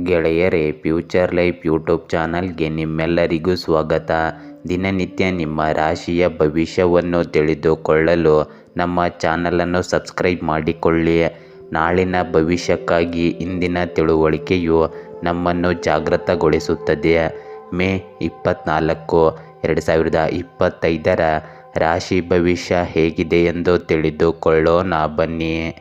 ಗೆಳೆಯರೇ, future life YouTube ಚಾನಲ್ಗೆ ನಿಮ್ಮೆಲ್ಲರಿಗೂ ಸ್ವಾಗತ. ದಿನನಿತ್ಯ ನಿಮ್ಮ ರಾಶಿಯ ಭವಿಷ್ಯವನ್ನು ತಿಳಿದುಕೊಳ್ಳಲು ನಮ್ಮ ಚಾನಲನ್ನು ಸಬ್ಸ್ಕ್ರೈಬ್ ಮಾಡಿಕೊಳ್ಳಿ. ನಾಳಿನ ಭವಿಷ್ಯಕ್ಕಾಗಿ ಇಂದಿನ ತಿಳುವಳಿಕೆಯು ನಮ್ಮನ್ನು ಜಾಗೃತಗೊಳಿಸುತ್ತದೆ. ಮೇ 24, 2025 ರಾಶಿ ಭವಿಷ್ಯ ಹೇಗಿದೆ ಎಂದು ತಿಳಿದುಕೊಳ್ಳೋಣ ಬನ್ನಿ.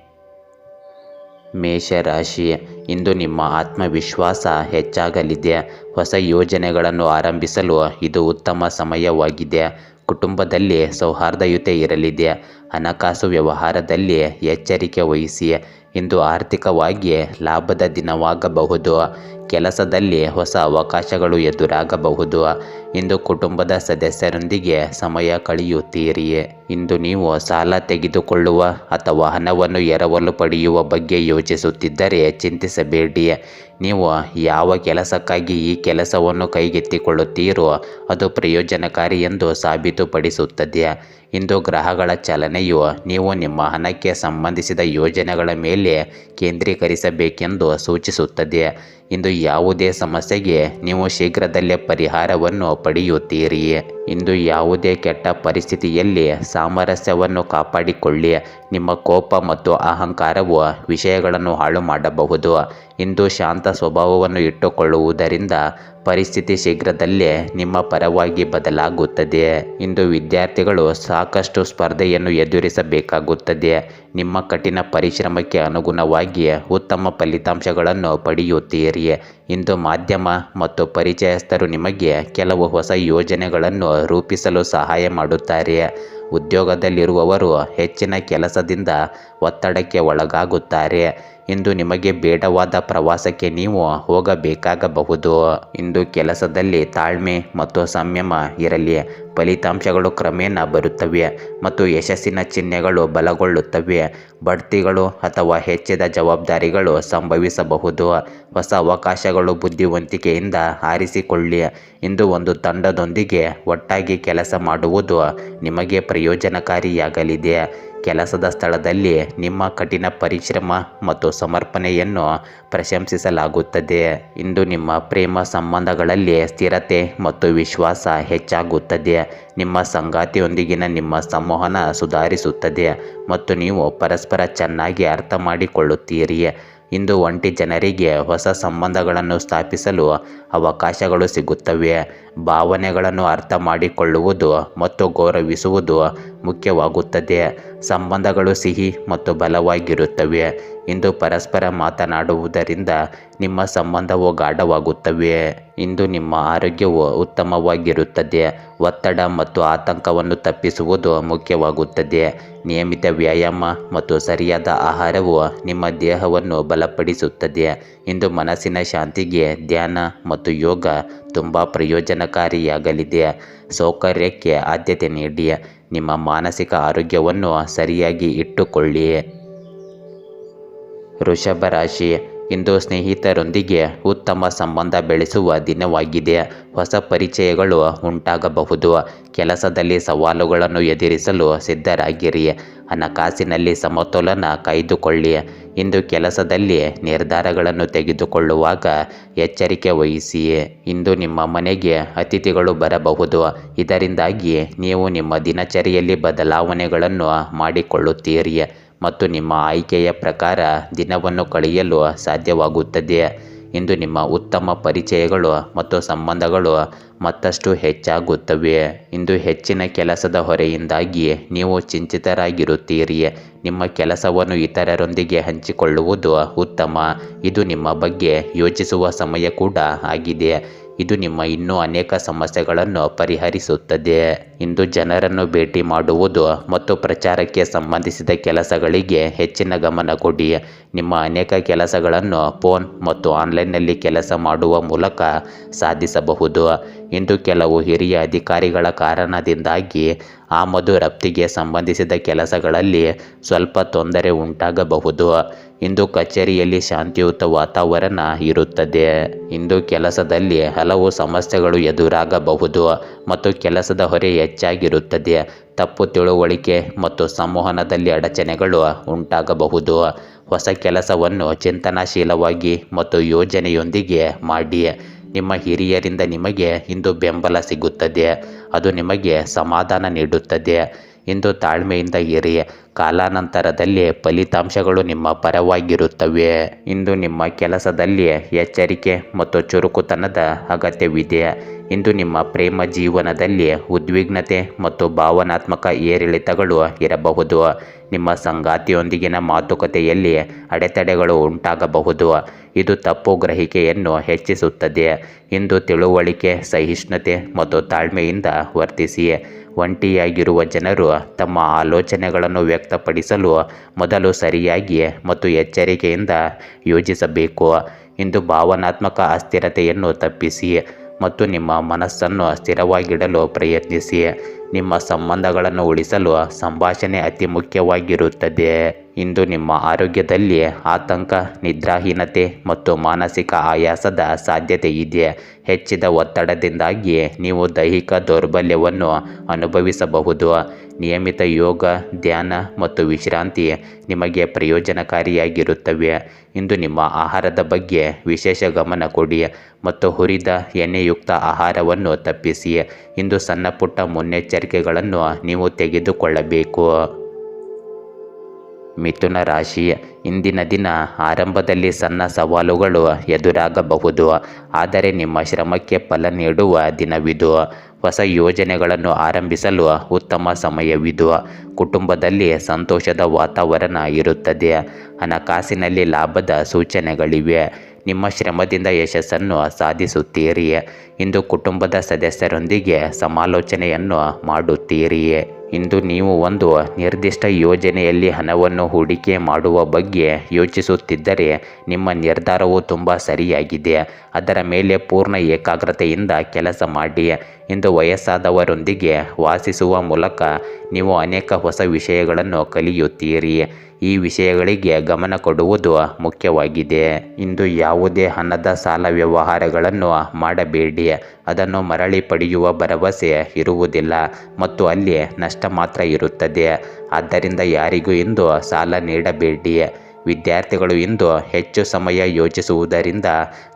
ಮೇಷರಾಶಿ, ಇಂದು ನಿಮ್ಮ ಆತ್ಮವಿಶ್ವಾಸ ಹೆಚ್ಚಾಗಲಿದೆ. ಹೊಸ ಯೋಜನೆಗಳನ್ನು ಆರಂಭಿಸಲು ಇದು ಉತ್ತಮ ಸಮಯವಾಗಿದೆ. ಕುಟುಂಬದಲ್ಲಿ ಸೌಹಾರ್ದಯುತೆ ಇರಲಿದೆ. ಹಣಕಾಸು ವ್ಯವಹಾರದಲ್ಲಿ ಎಚ್ಚರಿಕೆ ವಹಿಸಿ. ಇಂದು ಆರ್ಥಿಕವಾಗಿ ಲಾಭದ ದಿನವಾಗಬಹುದು. ಕೆಲಸದಲ್ಲಿ ಹೊಸ ಅವಕಾಶಗಳು ಎದುರಾಗಬಹುದು. ಇಂದು ಕುಟುಂಬದ ಸದಸ್ಯರೊಂದಿಗೆ ಸಮಯ ಕಳೆಯುತ್ತೀರಿ. ಇಂದು ನೀವು ಸಾಲ ತೆಗೆದುಕೊಳ್ಳುವ ಅಥವಾ ಹಣವನ್ನು ಎರವಲು ಪಡೆಯುವ ಬಗ್ಗೆ ಯೋಚಿಸುತ್ತಿದ್ದರೆ ಚಿಂತಿಸಬೇಡಿ. ನೀವು ಯಾವ ಕೆಲಸಕ್ಕಾಗಿ ಈ ಕೆಲಸವನ್ನು ಕೈಗೆತ್ತಿಕೊಳ್ಳುತ್ತೀರೋ ಅದು ಪ್ರಯೋಜನಕಾರಿ ಎಂದು ಸಾಬೀತುಪಡಿಸುತ್ತದೆ. ಇಂದು ಗ್ರಹಗಳ ಚಲನೆಯು ನೀವು ನಿಮ್ಮ ಹಣಕ್ಕೆ ಸಂಬಂಧಿಸಿದ ಯೋಜನೆಗಳ ಮೇಲೆ ಕೇಂದ್ರೀಕರಿಸಬೇಕೆಂದು ಸೂಚಿಸುತ್ತದೆ. ಇಂದು ಯಾವುದೇ ಸಮಸ್ಯೆಗೆ ನೀವು ಶೀಘ್ರದಲ್ಲೇ ಪರಿಹಾರವನ್ನು ಪಡೆಯುತ್ತೀರಿ. ಇಂದು ಯಾವುದೇ ಕೆಟ್ಟ ಪರಿಸ್ಥಿತಿಯಲ್ಲಿ ಸಾಮರಸ್ಯವನ್ನು ಕಾಪಾಡಿಕೊಳ್ಳಿ. ನಿಮ್ಮ ಕೋಪ ಮತ್ತು ಅಹಂಕಾರವು ವಿಷಯಗಳನ್ನು ಹಾಳು ಮಾಡಬಹುದು. ಇಂದು ಶಾಂತ ಸ್ವಭಾವವನ್ನು ಇಟ್ಟುಕೊಳ್ಳುವುದರಿಂದ ಪರಿಸ್ಥಿತಿ ಶೀಘ್ರದಲ್ಲೇ ನಿಮ್ಮ ಪರವಾಗಿ ಬದಲಾಗುತ್ತದೆ. ಇಂದು ವಿದ್ಯಾರ್ಥಿಗಳು ಸಾಕಷ್ಟು ಸ್ಪರ್ಧೆಯನ್ನು ಎದುರಿಸಬೇಕಾಗುತ್ತದೆ. ನಿಮ್ಮ ಕಠಿಣ ಪರಿಶ್ರಮಕ್ಕೆ ಅನುಗುಣವಾಗಿ ಉತ್ತಮ ಫಲಿತಾಂಶಗಳನ್ನು ಪಡೆಯುತ್ತೀರಿ. ಇಂದು ಮಾಧ್ಯಮ ಮತ್ತು ಪರಿಚಯಸ್ಥರು ನಿಮಗೆ ಕೆಲವು ಹೊಸ ಯೋಜನೆಗಳನ್ನು ರೂಪಿಸಲು ಸಹಾಯ ಮಾಡುತ್ತಾರೆ. ಉದ್ಯೋಗದಲ್ಲಿರುವವರು ಹೆಚ್ಚಿನ ಕೆಲಸದಿಂದ ಒತ್ತಡಕ್ಕೆ ಒಳಗಾಗುತ್ತಾರೆ. ಇಂದು ನಿಮಗೆ ಬೇಡವಾದ ಪ್ರವಾಸಕ್ಕೆ ನೀವು ಹೋಗಬೇಕಾಗಬಹುದು. ಇಂದು ಕೆಲಸದಲ್ಲಿ ತಾಳ್ಮೆ ಮತ್ತು ಸಂಯಮ ಇರಲಿ. ಫಲಿತಾಂಶಗಳು ಕ್ರಮೇಣ ಬರುತ್ತವೆ ಮತ್ತು ಯಶಸ್ಸಿನ ಚಿಹ್ನೆಗಳು ಬಲಗೊಳ್ಳುತ್ತವೆ. ಬಡ್ತಿಗಳು ಅಥವಾ ಹೆಚ್ಚಿದ ಜವಾಬ್ದಾರಿಗಳು ಸಂಭವಿಸಬಹುದು. ಹೊಸ ಅವಕಾಶಗಳು ಬುದ್ಧಿವಂತಿಕೆಯಿಂದ ಆರಿಸಿಕೊಳ್ಳಿ. ಇಂದು ಒಂದು ತಂಡದೊಂದಿಗೆ ಒಟ್ಟಾಗಿ ಕೆಲಸ ಮಾಡುವುದು ನಿಮಗೆ ಪ್ರಯೋಜನಕಾರಿಯಾಗಲಿದೆ. ಕೆಲಸದ ಸ್ಥಳದಲ್ಲಿ ನಿಮ್ಮ ಕಠಿಣ ಪರಿಶ್ರಮ ಮತ್ತು ಸಮರ್ಪಣೆಯನ್ನು ಪ್ರಶಂಸಿಸಲಾಗುತ್ತದೆ. ಇಂದು ನಿಮ್ಮ ಪ್ರೇಮ ಸಂಬಂಧಗಳಲ್ಲಿ ಸ್ಥಿರತೆ ಮತ್ತು ವಿಶ್ವಾಸ ಹೆಚ್ಚಾಗುತ್ತದೆ. ನಿಮ್ಮ ಸಂಗಾತಿಯೊಂದಿಗಿನ ನಿಮ್ಮ ಸಂವಹನ ಸುಧಾರಿಸುತ್ತದೆ ಮತ್ತು ನೀವು ಪರಸ್ಪರ ಚೆನ್ನಾಗಿ ಅರ್ಥ ಮಾಡಿಕೊಳ್ಳುತ್ತೀರಿ. ಇಂದು ಒಂಟಿ ಜನರಿಗೆ ಹೊಸ ಸಂಬಂಧಗಳನ್ನು ಸ್ಥಾಪಿಸಲು ಅವಕಾಶಗಳು ಸಿಗುತ್ತವೆ. ಭಾವನೆಗಳನ್ನು ಅರ್ಥ ಮಾಡಿಕೊಳ್ಳುವುದು ಮತ್ತು ಗೌರವಿಸುವುದು ಮುಖ್ಯವಾಗುತ್ತದೆ. ಸಂಬಂಧಗಳು ಸಿಹಿ ಮತ್ತು ಬಲವಾಗಿರುತ್ತವೆ. ಇಂದು ಪರಸ್ಪರ ಮಾತನಾಡುವುದರಿಂದ ನಿಮ್ಮ ಸಂಬಂಧವು ಗಾಢವಾಗುತ್ತವೆ. ಇಂದು ನಿಮ್ಮ ಆರೋಗ್ಯವು ಉತ್ತಮವಾಗಿರುತ್ತದೆ. ಒತ್ತಡ ಮತ್ತು ಆತಂಕವನ್ನು ತಪ್ಪಿಸುವುದು ಮುಖ್ಯವಾಗುತ್ತದೆ. ನಿಯಮಿತ ವ್ಯಾಯಾಮ ಮತ್ತು ಸರಿಯಾದ ಆಹಾರವು ನಿಮ್ಮ ದೇಹವನ್ನು ಬಲಪಡಿಸುತ್ತದೆ. ಇಂದು ಮನಸ್ಸಿನ ಶಾಂತಿಗೆ ಧ್ಯಾನ ಮತ್ತು ಯೋಗ ತುಂಬ ಪ್ರಯೋಜನಕಾರಿಯಾಗಲಿದೆ. ಸೌಕರ್ಯಕ್ಕೆ ಆದ್ಯತೆ ನೀಡಿ. ನಿಮ್ಮ ಮಾನಸಿಕ ಆರೋಗ್ಯವನ್ನು ಸರಿಯಾಗಿ ಇಟ್ಟುಕೊಳ್ಳಿ. ವೃಷಭ ರಾಶಿ, ಇಂದು ಸ್ನೇಹಿತರೊಂದಿಗೆ ಉತ್ತಮ ಸಂಬಂಧ ಬೆಳೆಸುವ ದಿನವಾಗಿದೆ. ಹೊಸ ಪರಿಚಯಗಳು ಉಂಟಾಗಬಹುದು. ಕೆಲಸದಲ್ಲಿ ಸವಾಲುಗಳನ್ನು ಎದುರಿಸಲು ಸಿದ್ಧರಾಗಿರಿ. ಹಣಕಾಸಿನಲ್ಲಿ ಸಮತೋಲನ ಕಾಯ್ದುಕೊಳ್ಳಿ. ಇಂದು ಕೆಲಸದಲ್ಲಿ ನಿರ್ಧಾರಗಳನ್ನು ತೆಗೆದುಕೊಳ್ಳುವಾಗ ಎಚ್ಚರಿಕೆ ವಹಿಸಿ. ಇಂದು ನಿಮ್ಮ ಮನೆಗೆ ಅತಿಥಿಗಳು ಬರಬಹುದು. ಇದರಿಂದಾಗಿ ನೀವು ನಿಮ್ಮ ದಿನಚರಿಯಲ್ಲಿ ಬದಲಾವಣೆಗಳನ್ನು ಮಾಡಿಕೊಳ್ಳುತ್ತೀರಿ ಮತ್ತು ನಿಮ್ಮ ಆಯ್ಕೆಯ ಪ್ರಕಾರ ದಿನವನ್ನು ಕಳೆಯಲು ಸಾಧ್ಯವಾಗುತ್ತದೆ. ಇಂದು ನಿಮ್ಮ ಉತ್ತಮ ಪರಿಚಯಗಳು ಮತ್ತು ಸಂಬಂಧಗಳು ಮತ್ತಷ್ಟು ಹೆಚ್ಚಾಗುತ್ತವೆ. ಇಂದು ಹೆಚ್ಚಿನ ಕೆಲಸದ ಹೊರೆಯಿಂದಾಗಿ ನೀವು ಚಿಂತಿತರಾಗಿರುತ್ತೀರಿ. ನಿಮ್ಮ ಕೆಲಸವನ್ನು ಇತರರೊಂದಿಗೆ ಹಂಚಿಕೊಳ್ಳುವುದು ಉತ್ತಮ. ಇದು ನಿಮ್ಮ ಬಗ್ಗೆ ಯೋಚಿಸುವ ಸಮಯ ಕೂಡ ಆಗಿದೆ. ಇದು ನಿಮ್ಮ ಇನ್ನೂ ಅನೇಕ ಸಮಸ್ಯೆಗಳನ್ನು ಪರಿಹರಿಸುತ್ತದೆ. ಇಂದು ಜನರನ್ನು ಭೇಟಿ ಮಾಡುವುದು ಮತ್ತು ಪ್ರಚಾರಕ್ಕೆ ಸಂಬಂಧಿಸಿದ ಕೆಲಸಗಳಿಗೆ ಹೆಚ್ಚಿನ ಗಮನ ಕೊಡಿ. ನಿಮ್ಮ ಅನೇಕ ಕೆಲಸಗಳನ್ನು ಫೋನ್ ಮತ್ತು ಆನ್ಲೈನ್ನಲ್ಲಿ ಕೆಲಸ ಮಾಡುವ ಮೂಲಕ ಸಾಧಿಸಬಹುದು. ಇಂದು ಕೆಲವು ಹಿರಿಯ ಅಧಿಕಾರಿಗಳ ಕಾರಣದಿಂದಾಗಿ ಆಮದು ರಫ್ತಿಗೆ ಸಂಬಂಧಿಸಿದ ಕೆಲಸಗಳಲ್ಲಿ ಸ್ವಲ್ಪ ತೊಂದರೆ ಉಂಟಾಗಬಹುದು. ಇಂದು ಕಚೇರಿಯಲ್ಲಿ ಶಾಂತಿಯುತ ವಾತಾವರಣ ಇರುತ್ತದೆ. ಇಂದು ಕೆಲಸದಲ್ಲಿ ಹಲವು ಸಮಸ್ಯೆಗಳು ಎದುರಾಗಬಹುದು ಮತ್ತು ಕೆಲಸದ ಹೊರೆ ಹೆಚ್ಚಾಗಿರುತ್ತದೆ. ತಪ್ಪು ತಿಳುವಳಿಕೆ ಮತ್ತು ಸಂವಹನದಲ್ಲಿ ಅಡಚಣೆಗಳು ಉಂಟಾಗಬಹುದು. ಹೊಸ ಕೆಲಸವನ್ನು ಚಿಂತನಾಶೀಲವಾಗಿ ಮತ್ತು ಯೋಜನೆಯೊಂದಿಗೆ ಮಾಡಿ. ನಿಮ್ಮ ಹಿರಿಯರಿಂದ ನಿಮಗೆ ಇಂದು ಬೆಂಬಲ ಸಿಗುತ್ತದೆ, ಅದು ನಿಮಗೆ ಸಮಾಧಾನ ನೀಡುತ್ತದೆ. ಇಂದು ತಾಳ್ಮೆಯಿಂದ ಇರಿ, ಕಾಲಾನಂತರದಲ್ಲಿ ಫಲಿತಾಂಶಗಳು ನಿಮ್ಮ ಪರವಾಗಿರುತ್ತವೆ. ಇಂದು ನಿಮ್ಮ ಕೆಲಸದಲ್ಲಿ ಎಚ್ಚರಿಕೆ ಮತ್ತು ಚುರುಕುತನದ ಅಗತ್ಯವಿದೆ. ಇಂದು ನಿಮ್ಮ ಪ್ರೇಮ ಜೀವನದಲ್ಲಿ ಉದ್ವಿಗ್ನತೆ ಮತ್ತು ಭಾವನಾತ್ಮಕ ಏರಿಳಿತಗಳು ಇರಬಹುದು. ನಿಮ್ಮ ಸಂಗಾತಿಯೊಂದಿಗಿನ ಮಾತುಕತೆಯಲ್ಲಿ ಅಡೆತಡೆಗಳು ಉಂಟಾಗಬಹುದು, ಇದು ತಪ್ಪು ಗ್ರಹಿಕೆಯನ್ನು ಹೆಚ್ಚಿಸುತ್ತದೆ. ಇಂದು ತಿಳುವಳಿಕೆ, ಸಹಿಷ್ಣುತೆ ಮತ್ತು ತಾಳ್ಮೆಯಿಂದ ವರ್ತಿಸಿ. ಒಂಟಿಯಾಗಿರುವ ಜನರು ತಮ್ಮ ಆಲೋಚನೆಗಳನ್ನು ವ್ಯಕ್ತಪಡಿಸಲು ಮೊದಲು ಸರಿಯಾಗಿ ಮತ್ತು ಎಚ್ಚರಿಕೆಯಿಂದ ಯೋಚಿಸಬೇಕು. ಇಂದು ಭಾವನಾತ್ಮಕ ಅಸ್ಥಿರತೆಯನ್ನು ತಪ್ಪಿಸಿ ಮತ್ತು ನಿಮ್ಮ ಮನಸ್ಸನ್ನು ಸ್ಥಿರವಾಗಿಡಲು ಪ್ರಯತ್ನಿಸಿ. ನಿಮ್ಮ ಸಂಬಂಧಗಳನ್ನು ಉಳಿಸಲು ಸಂಭಾಷಣೆ ಅತಿ ಮುಖ್ಯವಾಗಿರುತ್ತದೆ. ಇಂದು ನಿಮ್ಮ ಆರೋಗ್ಯದಲ್ಲಿ ಆತಂಕ, ನಿದ್ರಾಹೀನತೆ ಮತ್ತು ಮಾನಸಿಕ ಆಯಾಸದ ಸಾಧ್ಯತೆ ಇದೆ. ಹೆಚ್ಚಿದ ಒತ್ತಡದಿಂದಾಗಿ ನೀವು ದೈಹಿಕ ದೌರ್ಬಲ್ಯವನ್ನು ಅನುಭವಿಸಬಹುದು. ನಿಯಮಿತ ಯೋಗ, ಧ್ಯಾನ ಮತ್ತು ವಿಶ್ರಾಂತಿ ನಿಮಗೆ ಪ್ರಯೋಜನಕಾರಿಯಾಗಿರುತ್ತವೆ. ಇಂದು ನಿಮ್ಮ ಆಹಾರದ ಬಗ್ಗೆ ವಿಶೇಷ ಗಮನ ಕೊಡಿ ಮತ್ತು ಹುರಿದ ಎಣ್ಣೆಯುಕ್ತ ಆಹಾರವನ್ನು ತಪ್ಪಿಸಿ. ಇಂದು ಸಣ್ಣಪುಟ್ಟ ಮುನ್ನೆಚ್ಚರಿಕೆಗಳನ್ನು ನೀವು ತೆಗೆದುಕೊಳ್ಳಬೇಕು. ಮಿಥುನ ರಾಶಿ, ಇಂದಿನ ದಿನ ಆರಂಭದಲ್ಲಿ ಸಣ್ಣ ಸವಾಲುಗಳು ಎದುರಾಗಬಹುದು, ಆದರೆ ನಿಮ್ಮ ಶ್ರಮಕ್ಕೆ ಫಲ ನೀಡುವ ದಿನವಿದು. ಹೊಸ ಯೋಜನೆಗಳನ್ನು ಆರಂಭಿಸಲು ಉತ್ತಮ ಸಮಯವಿದು. ಕುಟುಂಬದಲ್ಲಿ ಸಂತೋಷದ ವಾತಾವರಣ ಇರುತ್ತದೆ. ಹಣಕಾಸಿನಲ್ಲಿ ಲಾಭದ ಸೂಚನೆಗಳಿವೆ. ನಿಮ್ಮ ಶ್ರಮದಿಂದ ಯಶಸ್ಸನ್ನು ಸಾಧಿಸುತ್ತೀರಿ. ಇಂದು ಕುಟುಂಬದ ಸದಸ್ಯರೊಂದಿಗೆ ಸಮಾಲೋಚನೆಯನ್ನು ಮಾಡುತ್ತೀರಿ. ಇಂದು ನೀವು ಒಂದು ನಿರ್ದಿಷ್ಟ ಯೋಜನೆಯಲ್ಲಿ ಹಣವನ್ನು ಹೂಡಿಕೆ ಮಾಡುವ ಬಗ್ಗೆ ಯೋಚಿಸುತ್ತಿದ್ದರೆ ನಿಮ್ಮ ನಿರ್ಧಾರವು ತುಂಬ ಸರಿಯಾಗಿದೆ. ಅದರ ಮೇಲೆ ಪೂರ್ಣ ಏಕಾಗ್ರತೆಯಿಂದ ಕೆಲಸ ಮಾಡಿ. ಇಂದು ವಯಸ್ಸಾದವರೊಂದಿಗೆ ವಾಸಿಸುವ ಮೂಲಕ ನೀವು ಅನೇಕ ಹೊಸ ವಿಷಯಗಳನ್ನು ಕಲಿಯುತ್ತೀರಿ. ಈ ವಿಷಯಗಳಿಗೆ ಗಮನ ಕೊಡುವುದು ಮುಖ್ಯವಾಗಿದೆ. ಇಂದು ಯಾವುದೇ ಹಣದ ಸಾಲ ವ್ಯವಹಾರಗಳನ್ನು ಮಾಡಬೇಡಿ. ಅದನ್ನು ಮರಳಿ ಪಡೆಯುವ ಭರವಸೆ ಇರುವುದಿಲ್ಲ ಮತ್ತು ಅಲ್ಲಿ ನಷ್ಟ ಮಾತ್ರ ಇರುತ್ತದೆ. ಆದ್ದರಿಂದ ಯಾರಿಗೂ ಇಂದು ಸಾಲ ನೀಡಬೇಡಿ. ವಿದ್ಯಾರ್ಥಿಗಳು ಇಂದು ಹೆಚ್ಚು ಸಮಯ ಯೋಚಿಸುವುದರಿಂದ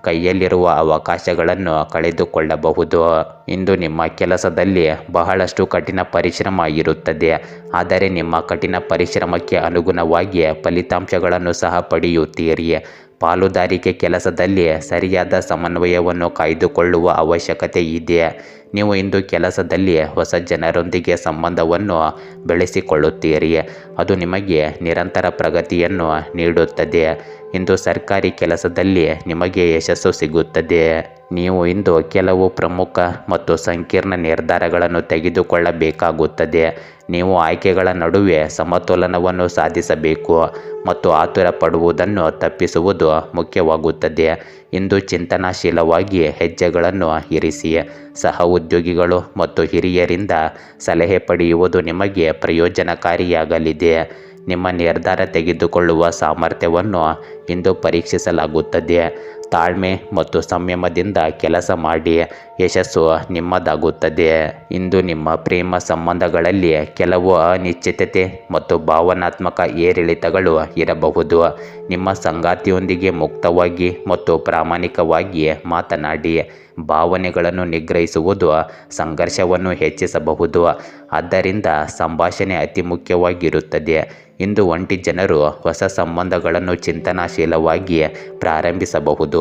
ಕೈಯಲ್ಲಿರುವ ಅವಕಾಶಗಳನ್ನು ಕಳೆದುಕೊಳ್ಳಬಹುದು. ಇಂದು ನಿಮ್ಮ ಕೆಲಸದಲ್ಲಿ ಬಹಳಷ್ಟು ಕಠಿಣ ಪರಿಶ್ರಮ ಇರುತ್ತದೆ, ಆದರೆ ನಿಮ್ಮ ಕಠಿಣ ಪರಿಶ್ರಮಕ್ಕೆ ಅನುಗುಣವಾಗಿ ಫಲಿತಾಂಶಗಳನ್ನು ಸಹ ಪಡೆಯುತ್ತೀರಿ. ಪಾಲುದಾರಿಕೆ ಕೆಲಸದಲ್ಲಿ ಸರಿಯಾದ ಸಮನ್ವಯವನ್ನು ಕಾಯ್ದುಕೊಳ್ಳುವ ಅವಶ್ಯಕತೆ ಇದೆ. ನೀವು ಇಂದು ಕೆಲಸದಲ್ಲಿ ಹೊಸ ಜನರೊಂದಿಗೆ ಸಂಬಂಧವನ್ನು ಬೆಳೆಸಿಕೊಳ್ಳುತ್ತೀರಿ, ಅದು ನಿಮಗೆ ನಿರಂತರ ಪ್ರಗತಿಯನ್ನು ನೀಡುತ್ತದೆ. ಇಂದು ಸರ್ಕಾರಿ ಕೆಲಸದಲ್ಲಿ ನಿಮಗೆ ಯಶಸ್ಸು ಸಿಗುತ್ತದೆ. ನೀವು ಇಂದು ಕೆಲವು ಪ್ರಮುಖ ಮತ್ತು ಸಂಕೀರ್ಣ ನಿರ್ಧಾರಗಳನ್ನು ತೆಗೆದುಕೊಳ್ಳಬೇಕಾಗುತ್ತದೆ. ನೀವು ಆಯ್ಕೆಗಳ ನಡುವೆ ಸಮತೋಲನವನ್ನು ಸಾಧಿಸಬೇಕು ಮತ್ತು ಆತುರ ಪಡುವುದನ್ನು ತಪ್ಪಿಸುವುದು ಮುಖ್ಯವಾಗುತ್ತದೆ. ಇಂದು ಚಿಂತನಾಶೀಲವಾಗಿ ಹೆಜ್ಜೆಗಳನ್ನು ಇರಿಸಿ. ಸಹ ಉದ್ಯೋಗಿಗಳು ಮತ್ತು ಹಿರಿಯರಿಂದ ಸಲಹೆ ಪಡೆಯುವುದು ನಿಮಗೆ ಪ್ರಯೋಜನಕಾರಿಯಾಗಲಿದೆ. ನಿಮ್ಮ ನಿರ್ಧಾರ ತೆಗೆದುಕೊಳ್ಳುವ ಸಾಮರ್ಥ್ಯವನ್ನು ಇಂದು ಪರೀಕ್ಷಿಸಲಾಗುತ್ತದೆ. ತಾಳ್ಮೆ ಮತ್ತು ಸಂಯಮದಿಂದ ಕೆಲಸ ಮಾಡಿ, ಯಶಸ್ಸು ನಿಮ್ಮದಾಗುತ್ತದೆ. ಇಂದು ನಿಮ್ಮ ಪ್ರೇಮ ಸಂಬಂಧಗಳಲ್ಲಿ ಕೆಲವು ಅನಿಶ್ಚಿತತೆ ಮತ್ತು ಭಾವನಾತ್ಮಕ ಏರಿಳಿತಗಳು ಇರಬಹುದು. ನಿಮ್ಮ ಸಂಗಾತಿಯೊಂದಿಗೆ ಮುಕ್ತವಾಗಿ ಮತ್ತು ಪ್ರಾಮಾಣಿಕವಾಗಿ ಮಾತನಾಡಿ. ಭಾವನೆಗಳನ್ನು ನಿಗ್ರಹಿಸುವುದು ಸಂಘರ್ಷವನ್ನು ಹೆಚ್ಚಿಸಬಹುದು, ಆದ್ದರಿಂದ ಸಂಭಾಷಣೆ ಅತಿ ಮುಖ್ಯವಾಗಿರುತ್ತದೆ. ಇಂದು ಒಂಟಿ ಜನರು ಹೊಸ ಸಂಬಂಧಗಳನ್ನು ಚಿಂತನಾಶೀಲವಾಗಿ ಪ್ರಾರಂಭಿಸಬಹುದು.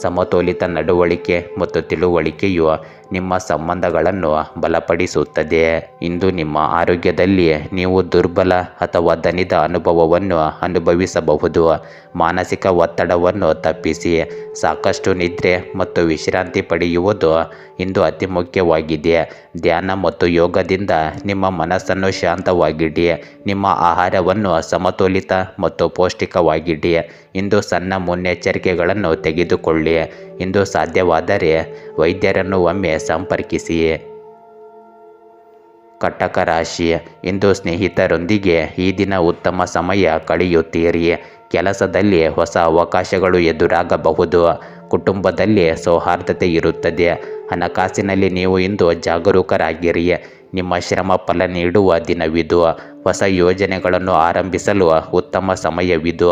ಸಮತೋಲಿತ ನಡವಳಿಕೆ ಮತ್ತು ತಿಳುವಳಿಕೆಯು ನಿಮ್ಮ ಸಂಬಂಧಗಳನ್ನು ಬಲಪಡಿಸುತ್ತದೆ. ಇಂದು ನಿಮ್ಮ ಆರೋಗ್ಯದಲ್ಲಿ ನೀವು ದುರ್ಬಲ ಅಥವಾ ದಣಿದ ಅನುಭವವನ್ನು ಅನುಭವಿಸಬಹುದು. ಮಾನಸಿಕ ಒತ್ತಡವನ್ನು ತಪ್ಪಿಸಿ. ಸಾಕಷ್ಟು ನಿದ್ರೆ ಮತ್ತು ವಿಶ್ರಾಂತಿ ಪಡೆಯುವುದು ಇಂದು ಅತಿ ಮುಖ್ಯವಾಗಿದೆ. ಧ್ಯಾನ ಮತ್ತು ಯೋಗದಿಂದ ನಿಮ್ಮ ಮನಸ್ಸನ್ನು ಶಾಂತವಾಗಿಡಿ. ನಿಮ್ಮ ಆಹಾರವನ್ನು ಸಮತೋಲಿತ ಮತ್ತು ಪೌಷ್ಟಿಕವಾಗಿಡಿ. ಇಂದು ಸಣ್ಣ ಮುನ್ನೆಚ್ಚರಿಕೆಗಳನ್ನು ತೆಗೆದುಕೊಳ್ಳಿ. ಇಂದು ಸಾಧ್ಯವಾದರೆ ವೈದ್ಯರನ್ನು ಒಮ್ಮೆ ಸಂಪರ್ಕಿಸಿ. ಕಟಕ ರಾಶಿ, ಇಂದು ಸ್ನೇಹಿತರೊಂದಿಗೆ ಈ ದಿನ ಉತ್ತಮ ಸಮಯ ಕಳೆಯುತ್ತೀರಿ. ಕೆಲಸದಲ್ಲಿ ಹೊಸ ಅವಕಾಶಗಳು ಎದುರಾಗಬಹುದು. ಕುಟುಂಬದಲ್ಲಿ ಸೌಹಾರ್ದತೆ ಇರುತ್ತದೆ. ಹಣಕಾಸಿನಲ್ಲಿ ನೀವು ಇಂದು ಜಾಗರೂಕರಾಗಿರಿ. ನಿಮ್ಮ ಶ್ರಮ ಫಲ ನೀಡುವ ದಿನವಿದು. ಹೊಸ ಯೋಜನೆಗಳನ್ನು ಆರಂಭಿಸಲು ಉತ್ತಮ ಸಮಯವಿದು.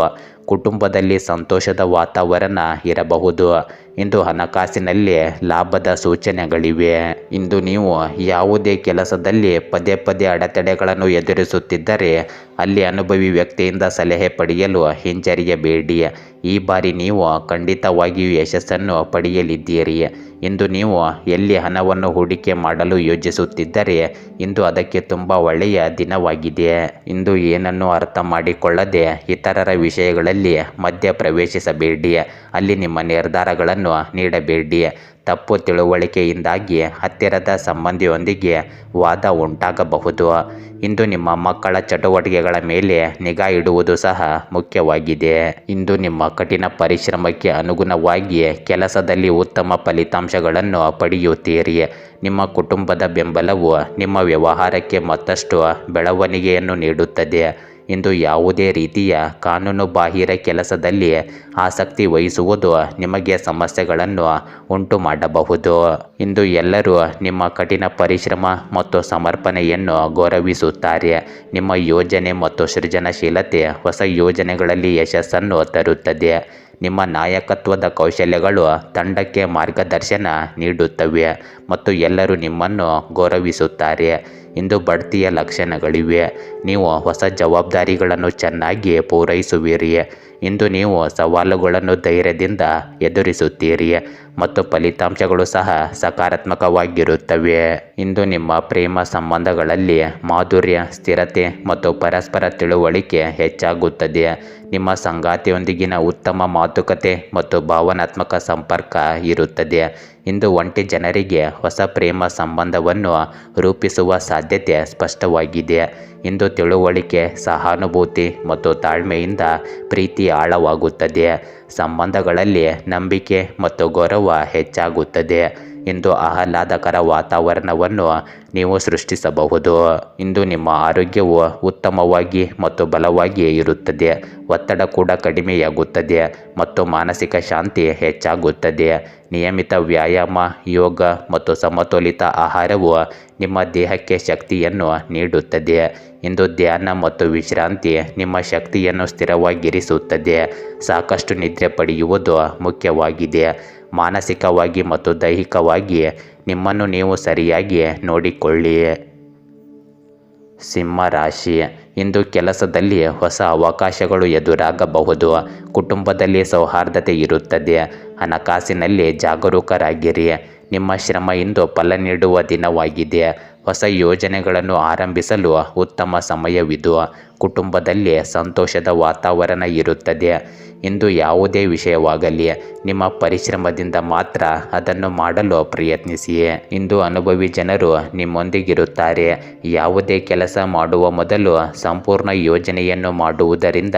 ಕುಟುಂಬದಲ್ಲಿ ಸಂತೋಷದ ವಾತಾವರಣ ಇರಬಹುದು. ಇಂದು ಹಣಕಾಸಿನಲ್ಲಿ ಲಾಭದ ಸೂಚನೆಗಳಿವೆ. ಇಂದು ನೀವು ಯಾವುದೇ ಕೆಲಸದಲ್ಲಿ ಪದೇ ಪದೇ ಅಡೆತಡೆಗಳನ್ನು ಎದುರಿಸುತ್ತಿದ್ದರೆ ಅಲ್ಲಿ ಅನುಭವಿ ವ್ಯಕ್ತಿಯಿಂದ ಸಲಹೆ ಪಡೆಯಲು ಹಿಂಜರಿಯಬೇಡಿ. ಈ ಬಾರಿ ನೀವು ಖಂಡಿತವಾಗಿಯೂ ಯಶಸ್ಸನ್ನು ಪಡೆಯಲಿದ್ದೀರಿ. ಇಂದು ನೀವು ಎಲ್ಲಿ ಹಣವನ್ನು ಹೂಡಿಕೆ ಮಾಡಲು ಯೋಜಿಸುತ್ತಿದ್ದರೆ ಇಂದು ಅದಕ್ಕೆ ತುಂಬ ಒಳ್ಳೆಯ ದಿನವಾಗಿದೆ. ಇಂದು ಏನನ್ನು ಅರ್ಥ ಮಾಡಿಕೊಳ್ಳದೆ ಇತರರ ವಿಷಯಗಳಲ್ಲಿ ಮಧ್ಯ ಪ್ರವೇಶಿಸಬೇಡಿ. ಅಲ್ಲಿ ನಿಮ್ಮ ನಿರ್ಧಾರಗಳನ್ನು ನೀಡಬೇಡಿ. ತಪ್ಪು ತಿಳುವಳಿಕೆಯಿಂದಾಗಿ ಹತ್ತಿರದ ಸಂಬಂಧಿಯೊಂದಿಗೆ ವಾದ ಉಂಟಾಗಬಹುದು. ಇಂದು ನಿಮ್ಮ ಮಕ್ಕಳ ಚಟುವಟಿಕೆಗಳ ಮೇಲೆ ನಿಗಾ ಇಡುವುದು ಸಹ ಮುಖ್ಯವಾಗಿದೆ. ಇಂದು ನಿಮ್ಮ ಕಠಿಣ ಪರಿಶ್ರಮಕ್ಕೆ ಅನುಗುಣವಾಗಿ ಕೆಲಸದಲ್ಲಿ ಉತ್ತಮ ಫಲಿತಾಂಶಗಳನ್ನು ಪಡೆಯುತ್ತೀರಿ. ನಿಮ್ಮ ಕುಟುಂಬದ ಬೆಂಬಲವು ನಿಮ್ಮ ವ್ಯವಹಾರಕ್ಕೆ ಮತ್ತಷ್ಟು ಬೆಳವಣಿಗೆಯನ್ನು ನೀಡುತ್ತದೆ. ಇಂದು ಯಾವುದೇ ರೀತಿಯ ಕಾನೂನುಬಾಹಿರ ಕೆಲಸದಲ್ಲಿ ಆಸಕ್ತಿ ವಹಿಸುವುದು ನಿಮಗೆ ಸಮಸ್ಯೆಗಳನ್ನು ಉಂಟು ಮಾಡಬಹುದು. ಇಂದು ಎಲ್ಲರೂ ನಿಮ್ಮ ಕಠಿಣ ಪರಿಶ್ರಮ ಮತ್ತು ಸಮರ್ಪಣೆಯನ್ನು ಗೌರವಿಸುತ್ತಾರೆ. ನಿಮ್ಮ ಯೋಜನೆ ಮತ್ತು ಸೃಜನಶೀಲತೆ ಹೊಸ ಯೋಜನೆಗಳಲ್ಲಿ ಯಶಸ್ಸನ್ನು ತರುತ್ತದೆ. ನಿಮ್ಮ ನಾಯಕತ್ವದ ಕೌಶಲ್ಯಗಳು ತಂಡಕ್ಕೆ ಮಾರ್ಗದರ್ಶನ ನೀಡುತ್ತವೆ ಮತ್ತು ಎಲ್ಲರೂ ನಿಮ್ಮನ್ನು ಗೌರವಿಸುತ್ತಾರೆ. ಇಂದು ಬಡ್ತಿಯ ಲಕ್ಷಣಗಳಿವೆ. ನೀವು ಹೊಸ ಜವಾಬ್ದಾರಿಗಳನ್ನು ಚೆನ್ನಾಗಿ ಪೂರೈಸುವಿರಿ. ಇಂದು ನೀವು ಸವಾಲುಗಳನ್ನು ಧೈರ್ಯದಿಂದ ಎದುರಿಸುತ್ತೀರಿ ಮತ್ತು ಫಲಿತಾಂಶಗಳು ಸಹ ಸಕಾರಾತ್ಮಕವಾಗಿರುತ್ತವೆ. ಇಂದು ನಿಮ್ಮ ಪ್ರೇಮ ಸಂಬಂಧಗಳಲ್ಲಿ ಮಾಧುರ್ಯ, ಸ್ಥಿರತೆ ಮತ್ತು ಪರಸ್ಪರ ತಿಳುವಳಿಕೆ ಹೆಚ್ಚಾಗುತ್ತದೆ. ನಿಮ್ಮ ಸಂಗಾತಿಯೊಂದಿಗಿನ ಉತ್ತಮ ಮಾತುಕತೆ ಮತ್ತು ಭಾವನಾತ್ಮಕ ಸಂಪರ್ಕ ಇರುತ್ತದೆ. ಇಂದು ಒಂಟಿ ಜನರಿಗೆ ಹೊಸ ಪ್ರೇಮ ಸಂಬಂಧವನ್ನು ರೂಪಿಸುವ ಸಾಧ್ಯತೆ ಸ್ಪಷ್ಟವಾಗಿದೆ. ಇಂದು ತಿಳುವಳಿಕೆ, ಸಹಾನುಭೂತಿ ಮತ್ತು ತಾಳ್ಮೆಯಿಂದ ಪ್ರೀತಿ ಆಳವಾಗುತ್ತದೆ. ಸಂಬಂಧಗಳಲ್ಲಿ ನಂಬಿಕೆ ಮತ್ತು ಗೌರವ ಹೆಚ್ಚಾಗುತ್ತದೆ. ಇಂದು ಆಹ್ಲಾದಕರ ವಾತಾವರಣವನ್ನು ನೀವು ಸೃಷ್ಟಿಸಬಹುದು. ಇಂದು ನಿಮ್ಮ ಆರೋಗ್ಯವು ಉತ್ತಮವಾಗಿ ಮತ್ತು ಬಲವಾಗಿ ಇರುತ್ತದೆ. ಒತ್ತಡ ಕೂಡ ಕಡಿಮೆಯಾಗುತ್ತದೆ ಮತ್ತು ಮಾನಸಿಕ ಶಾಂತಿ ಹೆಚ್ಚಾಗುತ್ತದೆ. ನಿಯಮಿತ ವ್ಯಾಯಾಮ, ಯೋಗ ಮತ್ತು ಸಮತೋಲಿತ ಆಹಾರವು ನಿಮ್ಮ ದೇಹಕ್ಕೆ ಶಕ್ತಿಯನ್ನು ನೀಡುತ್ತದೆ. ಇಂದು ಧ್ಯಾನ ಮತ್ತು ವಿಶ್ರಾಂತಿ ನಿಮ್ಮ ಶಕ್ತಿಯನ್ನು ಸ್ಥಿರವಾಗಿರಿಸುತ್ತದೆ. ಸಾಕಷ್ಟು ನಿದ್ರೆ ಪಡೆಯುವುದು ಮುಖ್ಯವಾಗಿದೆ. ಮಾನಸಿಕವಾಗಿ ಮತ್ತು ದೈಹಿಕವಾಗಿ ನಿಮ್ಮನ್ನು ನೀವು ಸರಿಯಾಗಿ ನೋಡಿಕೊಳ್ಳಿ. ಸಿಂಹ ರಾಶಿ, ಇಂದು ಕೆಲಸದಲ್ಲಿ ಹೊಸ ಅವಕಾಶಗಳು ಎದುರಾಗಬಹುದು. ಕುಟುಂಬದಲ್ಲಿ ಸೌಹಾರ್ದತೆ ಇರುತ್ತದೆ. ಹಣಕಾಸಿನಲ್ಲಿ ಜಾಗರೂಕರಾಗಿರಿ. ನಿಮ್ಮ ಶ್ರಮ ಇಂದು ಫಲ ನೀಡುವ ದಿನವಾಗಿದೆ. ಹೊಸ ಯೋಜನೆಗಳನ್ನು ಆರಂಭಿಸಲು ಉತ್ತಮ ಸಮಯವಿದು. ಕುಟುಂಬದಲ್ಲಿ ಸಂತೋಷದ ವಾತಾವರಣ ಇರುತ್ತದೆ. ಇಂದು ಯಾವುದೇ ವಿಷಯವಾಗಲಿ ನಿಮ್ಮ ಪರಿಶ್ರಮದಿಂದ ಮಾತ್ರ ಅದನ್ನು ಮಾಡಲು ಪ್ರಯತ್ನಿಸಿ. ಇಂದು ಅನುಭವಿ ಜನರು ನಿಮ್ಮೊಂದಿಗಿರುತ್ತಾರೆ. ಯಾವುದೇ ಕೆಲಸ ಮಾಡುವ ಮೊದಲು ಸಂಪೂರ್ಣ ಯೋಜನೆಯನ್ನು ಮಾಡುವುದರಿಂದ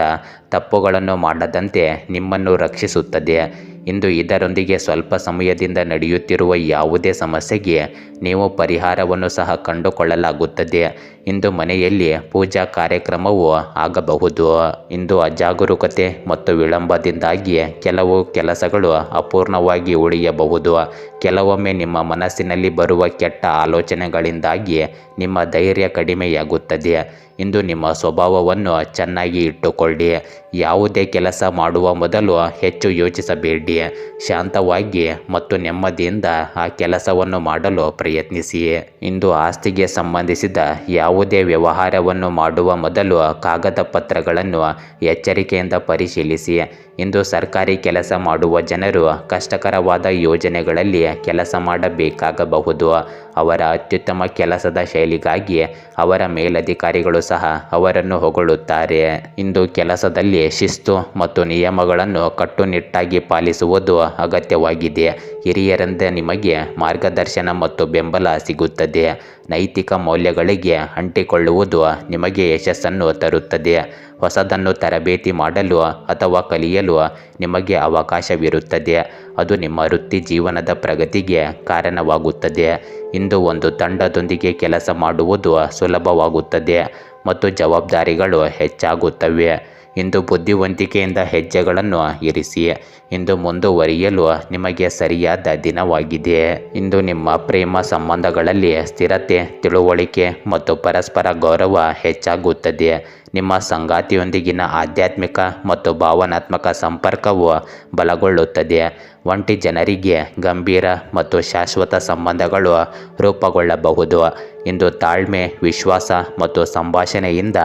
ತಪ್ಪುಗಳನ್ನು ಮಾಡದಂತೆ ನಿಮ್ಮನ್ನು ರಕ್ಷಿಸುತ್ತದೆ. ಇಂದು ಇದರೊಂದಿಗೆ ಸ್ವಲ್ಪ ಸಮಯದಿಂದ ನಡೆಯುತ್ತಿರುವ ಯಾವುದೇ ಸಮಸ್ಯೆಗೆ ನೀವು ಪರಿಹಾರವನ್ನು ಸಹ ಕಂಡುಕೊಳ್ಳಲಾಗುತ್ತದೆ. ಇಂದು ಮನೆಯಲ್ಲಿ ಪೂಜಾ ಕಾರ್ಯಕ್ರಮವು ಆಗಬಹುದು. ಇಂದು ಅಜಾಗರೂಕತೆ ಮತ್ತು ವಿಳಂಬದಿಂದಾಗಿ ಕೆಲವು ಕೆಲಸಗಳು ಅಪೂರ್ಣವಾಗಿ ಉಳಿಯಬಹುದು. ಕೆಲವೊಮ್ಮೆ ನಿಮ್ಮ ಮನಸ್ಸಿನಲ್ಲಿ ಬರುವ ಕೆಟ್ಟ ಆಲೋಚನೆಗಳಿಂದಾಗಿ ನಿಮ್ಮ ಧೈರ್ಯ ಕಡಿಮೆಯಾಗುತ್ತದೆ. ಇಂದು ನಿಮ್ಮ ಸ್ವಭಾವವನ್ನು ಚೆನ್ನಾಗಿ ಇಟ್ಟುಕೊಳ್ಳಿ. ಯಾವುದೇ ಕೆಲಸ ಮಾಡುವ ಮೊದಲು ಹೆಚ್ಚು ಯೋಚಿಸಬೇಡಿ. ಶಾಂತವಾಗಿ ಮತ್ತು ನೆಮ್ಮದಿಯಿಂದ ಆ ಕೆಲಸವನ್ನು ಮಾಡಲು ಪ್ರಯತ್ನಿಸಿ. ಇಂದು ಆಸ್ತಿಗೆ ಸಂಬಂಧಿಸಿದ ಯಾವುದೇ ವ್ಯವಹಾರವನ್ನು ಮಾಡುವ ಮೊದಲು ಕಾಗದ ಪತ್ರಗಳನ್ನು ಎಚ್ಚರಿಕೆಯಿಂದ ಪರಿಶೀಲಿಸಿ. ಇಂದು ಸರ್ಕಾರಿ ಕೆಲಸ ಮಾಡುವ ಜನರು ಕಷ್ಟಕರವಾದ ಯೋಜನೆಗಳಲ್ಲಿ ಕೆಲಸ ಮಾಡಬೇಕಾಗಬಹುದು. ಅವರ ಅತ್ಯುತ್ತಮ ಕೆಲಸದ ಶೈಲಿಗಾಗಿ ಅವರ ಮೇಲಧಿಕಾರಿಗಳು ಸಹ ಅವರನ್ನು ಹೊಗಳುತ್ತಾರೆ. ಇಂದು ಕೆಲಸದಲ್ಲಿ ಶಿಸ್ತು ಮತ್ತು ನಿಯಮಗಳನ್ನು ಕಟ್ಟುನಿಟ್ಟಾಗಿ ಪಾಲಿಸುವುದು ಅಗತ್ಯವಾಗಿದೆ. ಹಿರಿಯರಿಂದ ನಿಮಗೆ ಮಾರ್ಗದರ್ಶನ ಮತ್ತು ಬೆಂಬಲ ಸಿಗುತ್ತದೆ. ನೈತಿಕ ಮೌಲ್ಯಗಳಿಗೆ ಅಂಟಿಕೊಳ್ಳುವುದು ನಿಮಗೆ ಯಶಸ್ಸನ್ನು ತರುತ್ತದೆ. ಹೊಸದನ್ನು ತರಬೇತಿ ಮಾಡಲು ಅಥವಾ ಕಲಿಯಲು ನಿಮಗೆ ಅವಕಾಶವಿರುತ್ತದೆ. ಅದು ನಿಮ್ಮ ವೃತ್ತಿ ಜೀವನದ ಪ್ರಗತಿಗೆ ಕಾರಣವಾಗುತ್ತದೆ. ಇಂದು ಒಂದು ತಂಡದೊಂದಿಗೆ ಕೆಲಸ ಮಾಡುವುದು ಸುಲಭವಾಗುತ್ತದೆ ಮತ್ತು ಜವಾಬ್ದಾರಿಗಳು ಹೆಚ್ಚಾಗುತ್ತವೆ. ಇಂದು ಬುದ್ಧಿವಂತಿಕೆಯಿಂದ ಹೆಜ್ಜೆಗಳನ್ನು ಇರಿಸಿ. ಇಂದು ಮುಂದುವರಿಯಲು ನಿಮಗೆ ಸರಿಯಾದ ದಿನವಾಗಿದೆ. ಇಂದು ನಿಮ್ಮ ಪ್ರೇಮ ಸಂಬಂಧಗಳಲ್ಲಿ ಸ್ಥಿರತೆ, ತಿಳುವಳಿಕೆ ಮತ್ತು ಪರಸ್ಪರ ಗೌರವ ಹೆಚ್ಚಾಗುತ್ತದೆ. ನಿಮ್ಮ ಸಂಗಾತಿಯೊಂದಿಗಿನ ಆಧ್ಯಾತ್ಮಿಕ ಮತ್ತು ಭಾವನಾತ್ಮಕ ಸಂಪರ್ಕವು ಬಲಗೊಳ್ಳುತ್ತದೆ. ಒಂಟಿ ಜನರಿಗೆ ಗಂಭೀರ ಮತ್ತು ಶಾಶ್ವತ ಸಂಬಂಧಗಳು ರೂಪುಗೊಳ್ಳಬಹುದು. ಇಂದು ತಾಳ್ಮೆ, ವಿಶ್ವಾಸ ಮತ್ತು ಸಂಭಾಷಣೆಯಿಂದ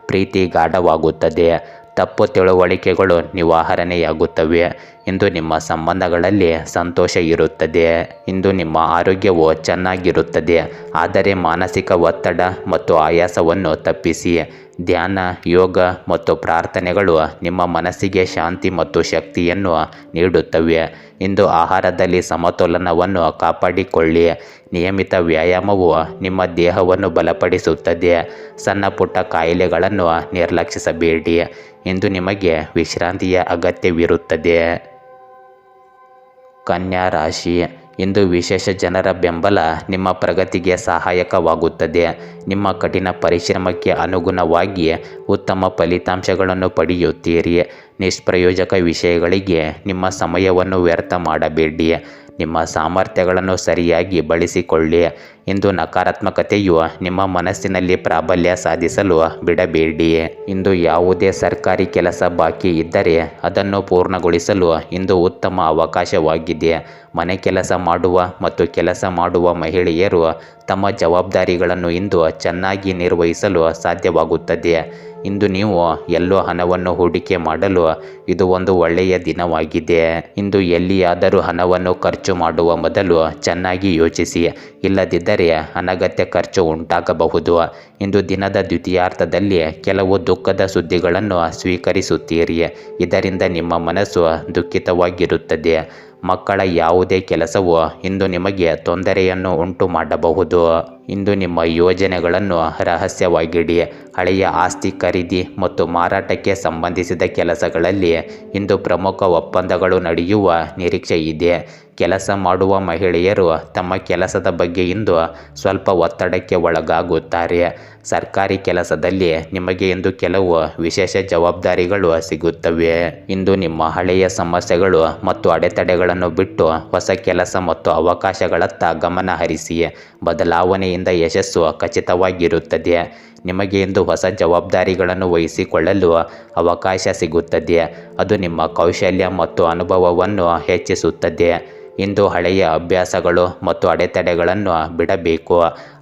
ಪ್ರೀತಿ ಗಾಢವಾಗುತ್ತದೆ. ತಪ್ಪು ತಿಳುವಳಿಕೆಗಳು ನಿವಾರಣೆಯಾಗುತ್ತವೆ. ಇಂದು ನಿಮ್ಮ ಸಂಬಂಧಗಳಲ್ಲಿ ಸಂತೋಷ ಇರುತ್ತದೆ. ಇಂದು ನಿಮ್ಮ ಆರೋಗ್ಯವು ಚೆನ್ನಾಗಿರುತ್ತದೆ, ಆದರೆ ಮಾನಸಿಕ ಒತ್ತಡ ಮತ್ತು ಆಯಾಸವನ್ನು ತಪ್ಪಿಸಿ. ಧ್ಯಾನ, ಯೋಗ ಮತ್ತು ಪ್ರಾರ್ಥನೆಗಳು ನಿಮ್ಮ ಮನಸ್ಸಿಗೆ ಶಾಂತಿ ಮತ್ತು ಶಕ್ತಿಯನ್ನು ನೀಡುತ್ತವೆ. ಇಂದು ಆಹಾರದಲ್ಲಿ ಸಮತೋಲನವನ್ನು ಕಾಪಾಡಿಕೊಳ್ಳಿ. ನಿಯಮಿತ ವ್ಯಾಯಾಮವು ನಿಮ್ಮ ದೇಹವನ್ನು ಬಲಪಡಿಸುತ್ತದೆ. ಸಣ್ಣ ಪುಟ್ಟ ಕಾಯಿಲೆಗಳನ್ನು ನಿರ್ಲಕ್ಷಿಸಬೇಡಿ. ಇಂದು ನಿಮಗೆ ವಿಶ್ರಾಂತಿಯ ಅಗತ್ಯವಿರುತ್ತದೆ. ಕನ್ಯಾ ರಾಶಿ, ಇಂದು ವಿಶೇಷ ಜನರ ಬೆಂಬಲ ನಿಮ್ಮ ಪ್ರಗತಿಗೆ ಸಹಾಯಕವಾಗುತ್ತದೆ. ನಿಮ್ಮ ಕಠಿಣ ಪರಿಶ್ರಮಕ್ಕೆ ಅನುಗುಣವಾಗಿ ಉತ್ತಮ ಫಲಿತಾಂಶಗಳನ್ನು ಪಡೆಯುತ್ತೀರಿ. ನಿಷ್ಪ್ರಯೋಜಕ ವಿಷಯಗಳಿಗೆ ನಿಮ್ಮ ಸಮಯವನ್ನು ವ್ಯರ್ಥ ಮಾಡಬೇಡಿ. ನಿಮ್ಮ ಸಾಮರ್ಥ್ಯಗಳನ್ನು ಸರಿಯಾಗಿ ಬಳಸಿಕೊಳ್ಳಿ. ಇಂದು ನಕಾರಾತ್ಮಕತೆಯು ನಿಮ್ಮ ಮನಸ್ಸಿನಲ್ಲಿ ಪ್ರಾಬಲ್ಯ ಸಾಧಿಸಲು ಬಿಡಬೇಡಿ. ಇಂದು ಯಾವುದೇ ಸರ್ಕಾರಿ ಕೆಲಸ ಬಾಕಿ ಇದ್ದರೆ ಅದನ್ನು ಪೂರ್ಣಗೊಳಿಸಲು ಇಂದು ಉತ್ತಮ ಅವಕಾಶವಾಗಿದೆ. ಮನೆ ಕೆಲಸ ಮಾಡುವ ಮತ್ತು ಕೆಲಸ ಮಾಡುವ ಮಹಿಳೆಯರು ತಮ್ಮ ಜವಾಬ್ದಾರಿಗಳನ್ನು ಇಂದು ಚೆನ್ನಾಗಿ ನಿರ್ವಹಿಸಲು ಸಾಧ್ಯವಾಗುತ್ತದೆ. ಇಂದು ನೀವು ಎಲ್ಲೋ ಹಣವನ್ನು ಹೂಡಿಕೆ ಮಾಡಲು ಇದು ಒಂದು ಒಳ್ಳೆಯ ದಿನವಾಗಿದೆ. ಇಂದು ಎಲ್ಲಿಯಾದರೂ ಹಣವನ್ನು ಖರ್ಚು ಮಾಡುವ ಮೊದಲು ಚೆನ್ನಾಗಿ ಯೋಚಿಸಿ, ಇಲ್ಲದಿದ್ದರೆ ಅನಗತ್ಯ ಖರ್ಚು ಉಂಟಾಗಬಹುದು. ಇಂದು ದಿನದ ದ್ವಿತೀಯಾರ್ಧದಲ್ಲಿ ಕೆಲವು ದುಃಖದ ಸುದ್ದಿಗಳನ್ನು ಸ್ವೀಕರಿಸುತ್ತೀರಿ. ಇದರಿಂದ ನಿಮ್ಮ ಮನಸ್ಸು ದುಃಖಿತವಾಗಿರುತ್ತದೆ. ಮಕ್ಕಳ ಯಾವುದೇ ಕೆಲಸವು ಇಂದು ನಿಮಗೆ ತೊಂದರೆಯನ್ನು ಉಂಟು ಮಾಡಬಹುದು. ಇಂದು ನಿಮ್ಮ ಯೋಜನೆಗಳನ್ನು ರಹಸ್ಯವಾಗಿಡಿ. ಹಳೆಯ ಆಸ್ತಿ ಖರೀದಿ ಮತ್ತು ಮಾರಾಟಕ್ಕೆ ಸಂಬಂಧಿಸಿದ ಕೆಲಸಗಳಲ್ಲಿ ಇಂದು ಪ್ರಮುಖ ಒಪ್ಪಂದಗಳು ನಡೆಯುವ ನಿರೀಕ್ಷೆ ಇದೆ. ಕೆಲಸ ಮಾಡುವ ಮಹಿಳೆಯರು ತಮ್ಮ ಕೆಲಸದ ಬಗ್ಗೆ ಇಂದು ಸ್ವಲ್ಪ ಒತ್ತಡಕ್ಕೆ ಒಳಗಾಗುತ್ತಾರೆ. ಸರ್ಕಾರಿ ಕೆಲಸದಲ್ಲಿ ನಿಮಗೆ ಇಂದು ಕೆಲವು ವಿಶೇಷ ಜವಾಬ್ದಾರಿಗಳು ಸಿಗುತ್ತವೆ. ಇಂದು ನಿಮ್ಮ ಹಳೆಯ ಸಮಸ್ಯೆಗಳು ಮತ್ತು ಅಡೆತಡೆಗಳನ್ನು ಬಿಟ್ಟು ಹೊಸ ಕೆಲಸ ಮತ್ತು ಅವಕಾಶಗಳತ್ತ ಗಮನ ಹರಿಸಿ. ಬದಲಾವಣೆಯಿಂದ ಯಶಸ್ಸು ಖಚಿತವಾಗಿರುತ್ತದೆ. ನಿಮಗೆ ಇಂದು ಹೊಸ ಜವಾಬ್ದಾರಿಗಳನ್ನು ವಹಿಸಿಕೊಳ್ಳಲು ಅವಕಾಶ ಸಿಗುತ್ತದೆ. ಅದು ನಿಮ್ಮ ಕೌಶಲ್ಯ ಮತ್ತು ಅನುಭವವನ್ನು ಹೆಚ್ಚಿಸುತ್ತದೆ. ಇಂದು ಹಳೆಯ ಅಭ್ಯಾಸಗಳು ಮತ್ತು ಅಡೆತಡೆಗಳನ್ನು ಬಿಡಬೇಕು.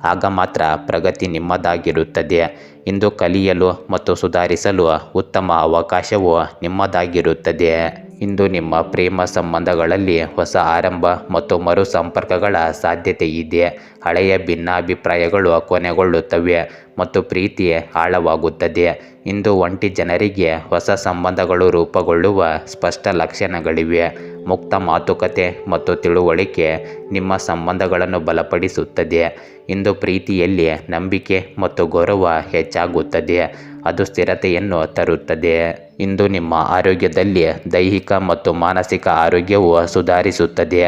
ಆಗ ಮಾತ್ರ ಪ್ರಗತಿ ನಿಮ್ಮದಾಗಿರುತ್ತದೆ. ಇಂದು ಕಲಿಯಲು ಮತ್ತು ಸುಧಾರಿಸಲು ಉತ್ತಮ ಅವಕಾಶವು ನಿಮ್ಮದಾಗಿರುತ್ತದೆ. ಇಂದು ನಿಮ್ಮ ಪ್ರೇಮ ಸಂಬಂಧಗಳಲ್ಲಿ ಹೊಸ ಆರಂಭ ಮತ್ತು ಮರು ಸಂಪರ್ಕಗಳ ಸಾಧ್ಯತೆ ಇದೆ. ಹಳೆಯ ಭಿನ್ನಾಭಿಪ್ರಾಯಗಳು ಕೊನೆಗೊಳ್ಳುತ್ತವೆ ಮತ್ತು ಪ್ರೀತಿ ಆಳವಾಗುತ್ತದೆ. ಇಂದು ಒಂಟಿ ಜನರಿಗೆ ಹೊಸ ಸಂಬಂಧಗಳು ರೂಪುಗೊಳ್ಳುವ ಸ್ಪಷ್ಟ ಲಕ್ಷಣಗಳಿವೆ. ಮುಕ್ತ ಮಾತುಕತೆ ಮತ್ತು ತಿಳುವಳಿಕೆ ನಿಮ್ಮ ಸಂಬಂಧಗಳನ್ನು ಬಲಪಡಿಸುತ್ತದೆ. ಇಂದು ಪ್ರೀತಿಯಲ್ಲಿ ನಂಬಿಕೆ ಮತ್ತು ಗೌರವ ಹೆಚ್ಚಾಗುತ್ತದೆ. ಅದು ಸ್ಥಿರತೆಯನ್ನು ತರುತ್ತದೆ. ಇಂದು ನಿಮ್ಮ ಆರೋಗ್ಯದಲ್ಲಿ ದೈಹಿಕ ಮತ್ತು ಮಾನಸಿಕ ಆರೋಗ್ಯವು ಸುಧಾರಿಸುತ್ತದೆ.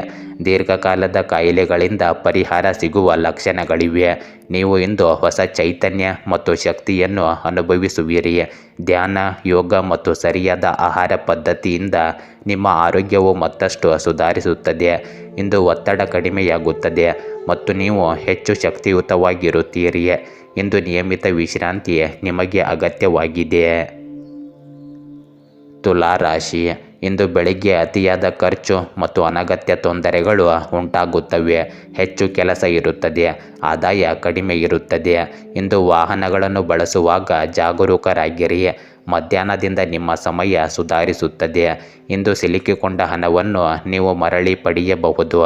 ದೀರ್ಘಕಾಲದ ಕಾಯಿಲೆಗಳಿಂದ ಪರಿಹಾರ ಸಿಗುವ ಲಕ್ಷಣಗಳಿವೆ. ನೀವು ಇಂದು ಹೊಸ ಚೈತನ್ಯ ಮತ್ತು ಶಕ್ತಿಯನ್ನು ಅನುಭವಿಸುವಿರಿ. ಧ್ಯಾನ, ಯೋಗ ಮತ್ತು ಸರಿಯಾದ ಆಹಾರ ಪದ್ಧತಿಯಿಂದ ನಿಮ್ಮ ಆರೋಗ್ಯವು ಮತ್ತಷ್ಟು ಸುಧಾರಿಸುತ್ತದೆ. ಇಂದು ಒತ್ತಡ ಕಡಿಮೆಯಾಗುತ್ತದೆ ಮತ್ತು ನೀವು ಹೆಚ್ಚು ಶಕ್ತಿಯುತವಾಗಿರುತ್ತೀರಿ. ಇಂದು ನಿಯಮಿತ ವಿಶ್ರಾಂತಿ ನಿಮಗೆ ಅಗತ್ಯವಾಗಿದೆ. ತುಲಾ ರಾಶಿ, ಇಂದು ಬೆಳಿಗ್ಗೆ ಅತಿಯಾದ ಖರ್ಚು ಮತ್ತು ಅನಗತ್ಯ ತೊಂದರೆಗಳು ಉಂಟಾಗುತ್ತವೆ. ಹೆಚ್ಚು ಕೆಲಸ ಇರುತ್ತದೆ, ಆದಾಯ ಕಡಿಮೆ ಇರುತ್ತದೆ. ಇಂದು ವಾಹನಗಳನ್ನು ಬಳಸುವಾಗ ಜಾಗರೂಕರಾಗಿರಿ. ಮಧ್ಯಾಹ್ನದಿಂದ ನಿಮ್ಮ ಸಮಯ ಸುಧಾರಿಸುತ್ತದೆ. ಇಂದು ಸಿಲುಕಿಕೊಂಡ ಹಣವನ್ನು ನೀವು ಮರಳಿ ಪಡೆಯಬಹುದು.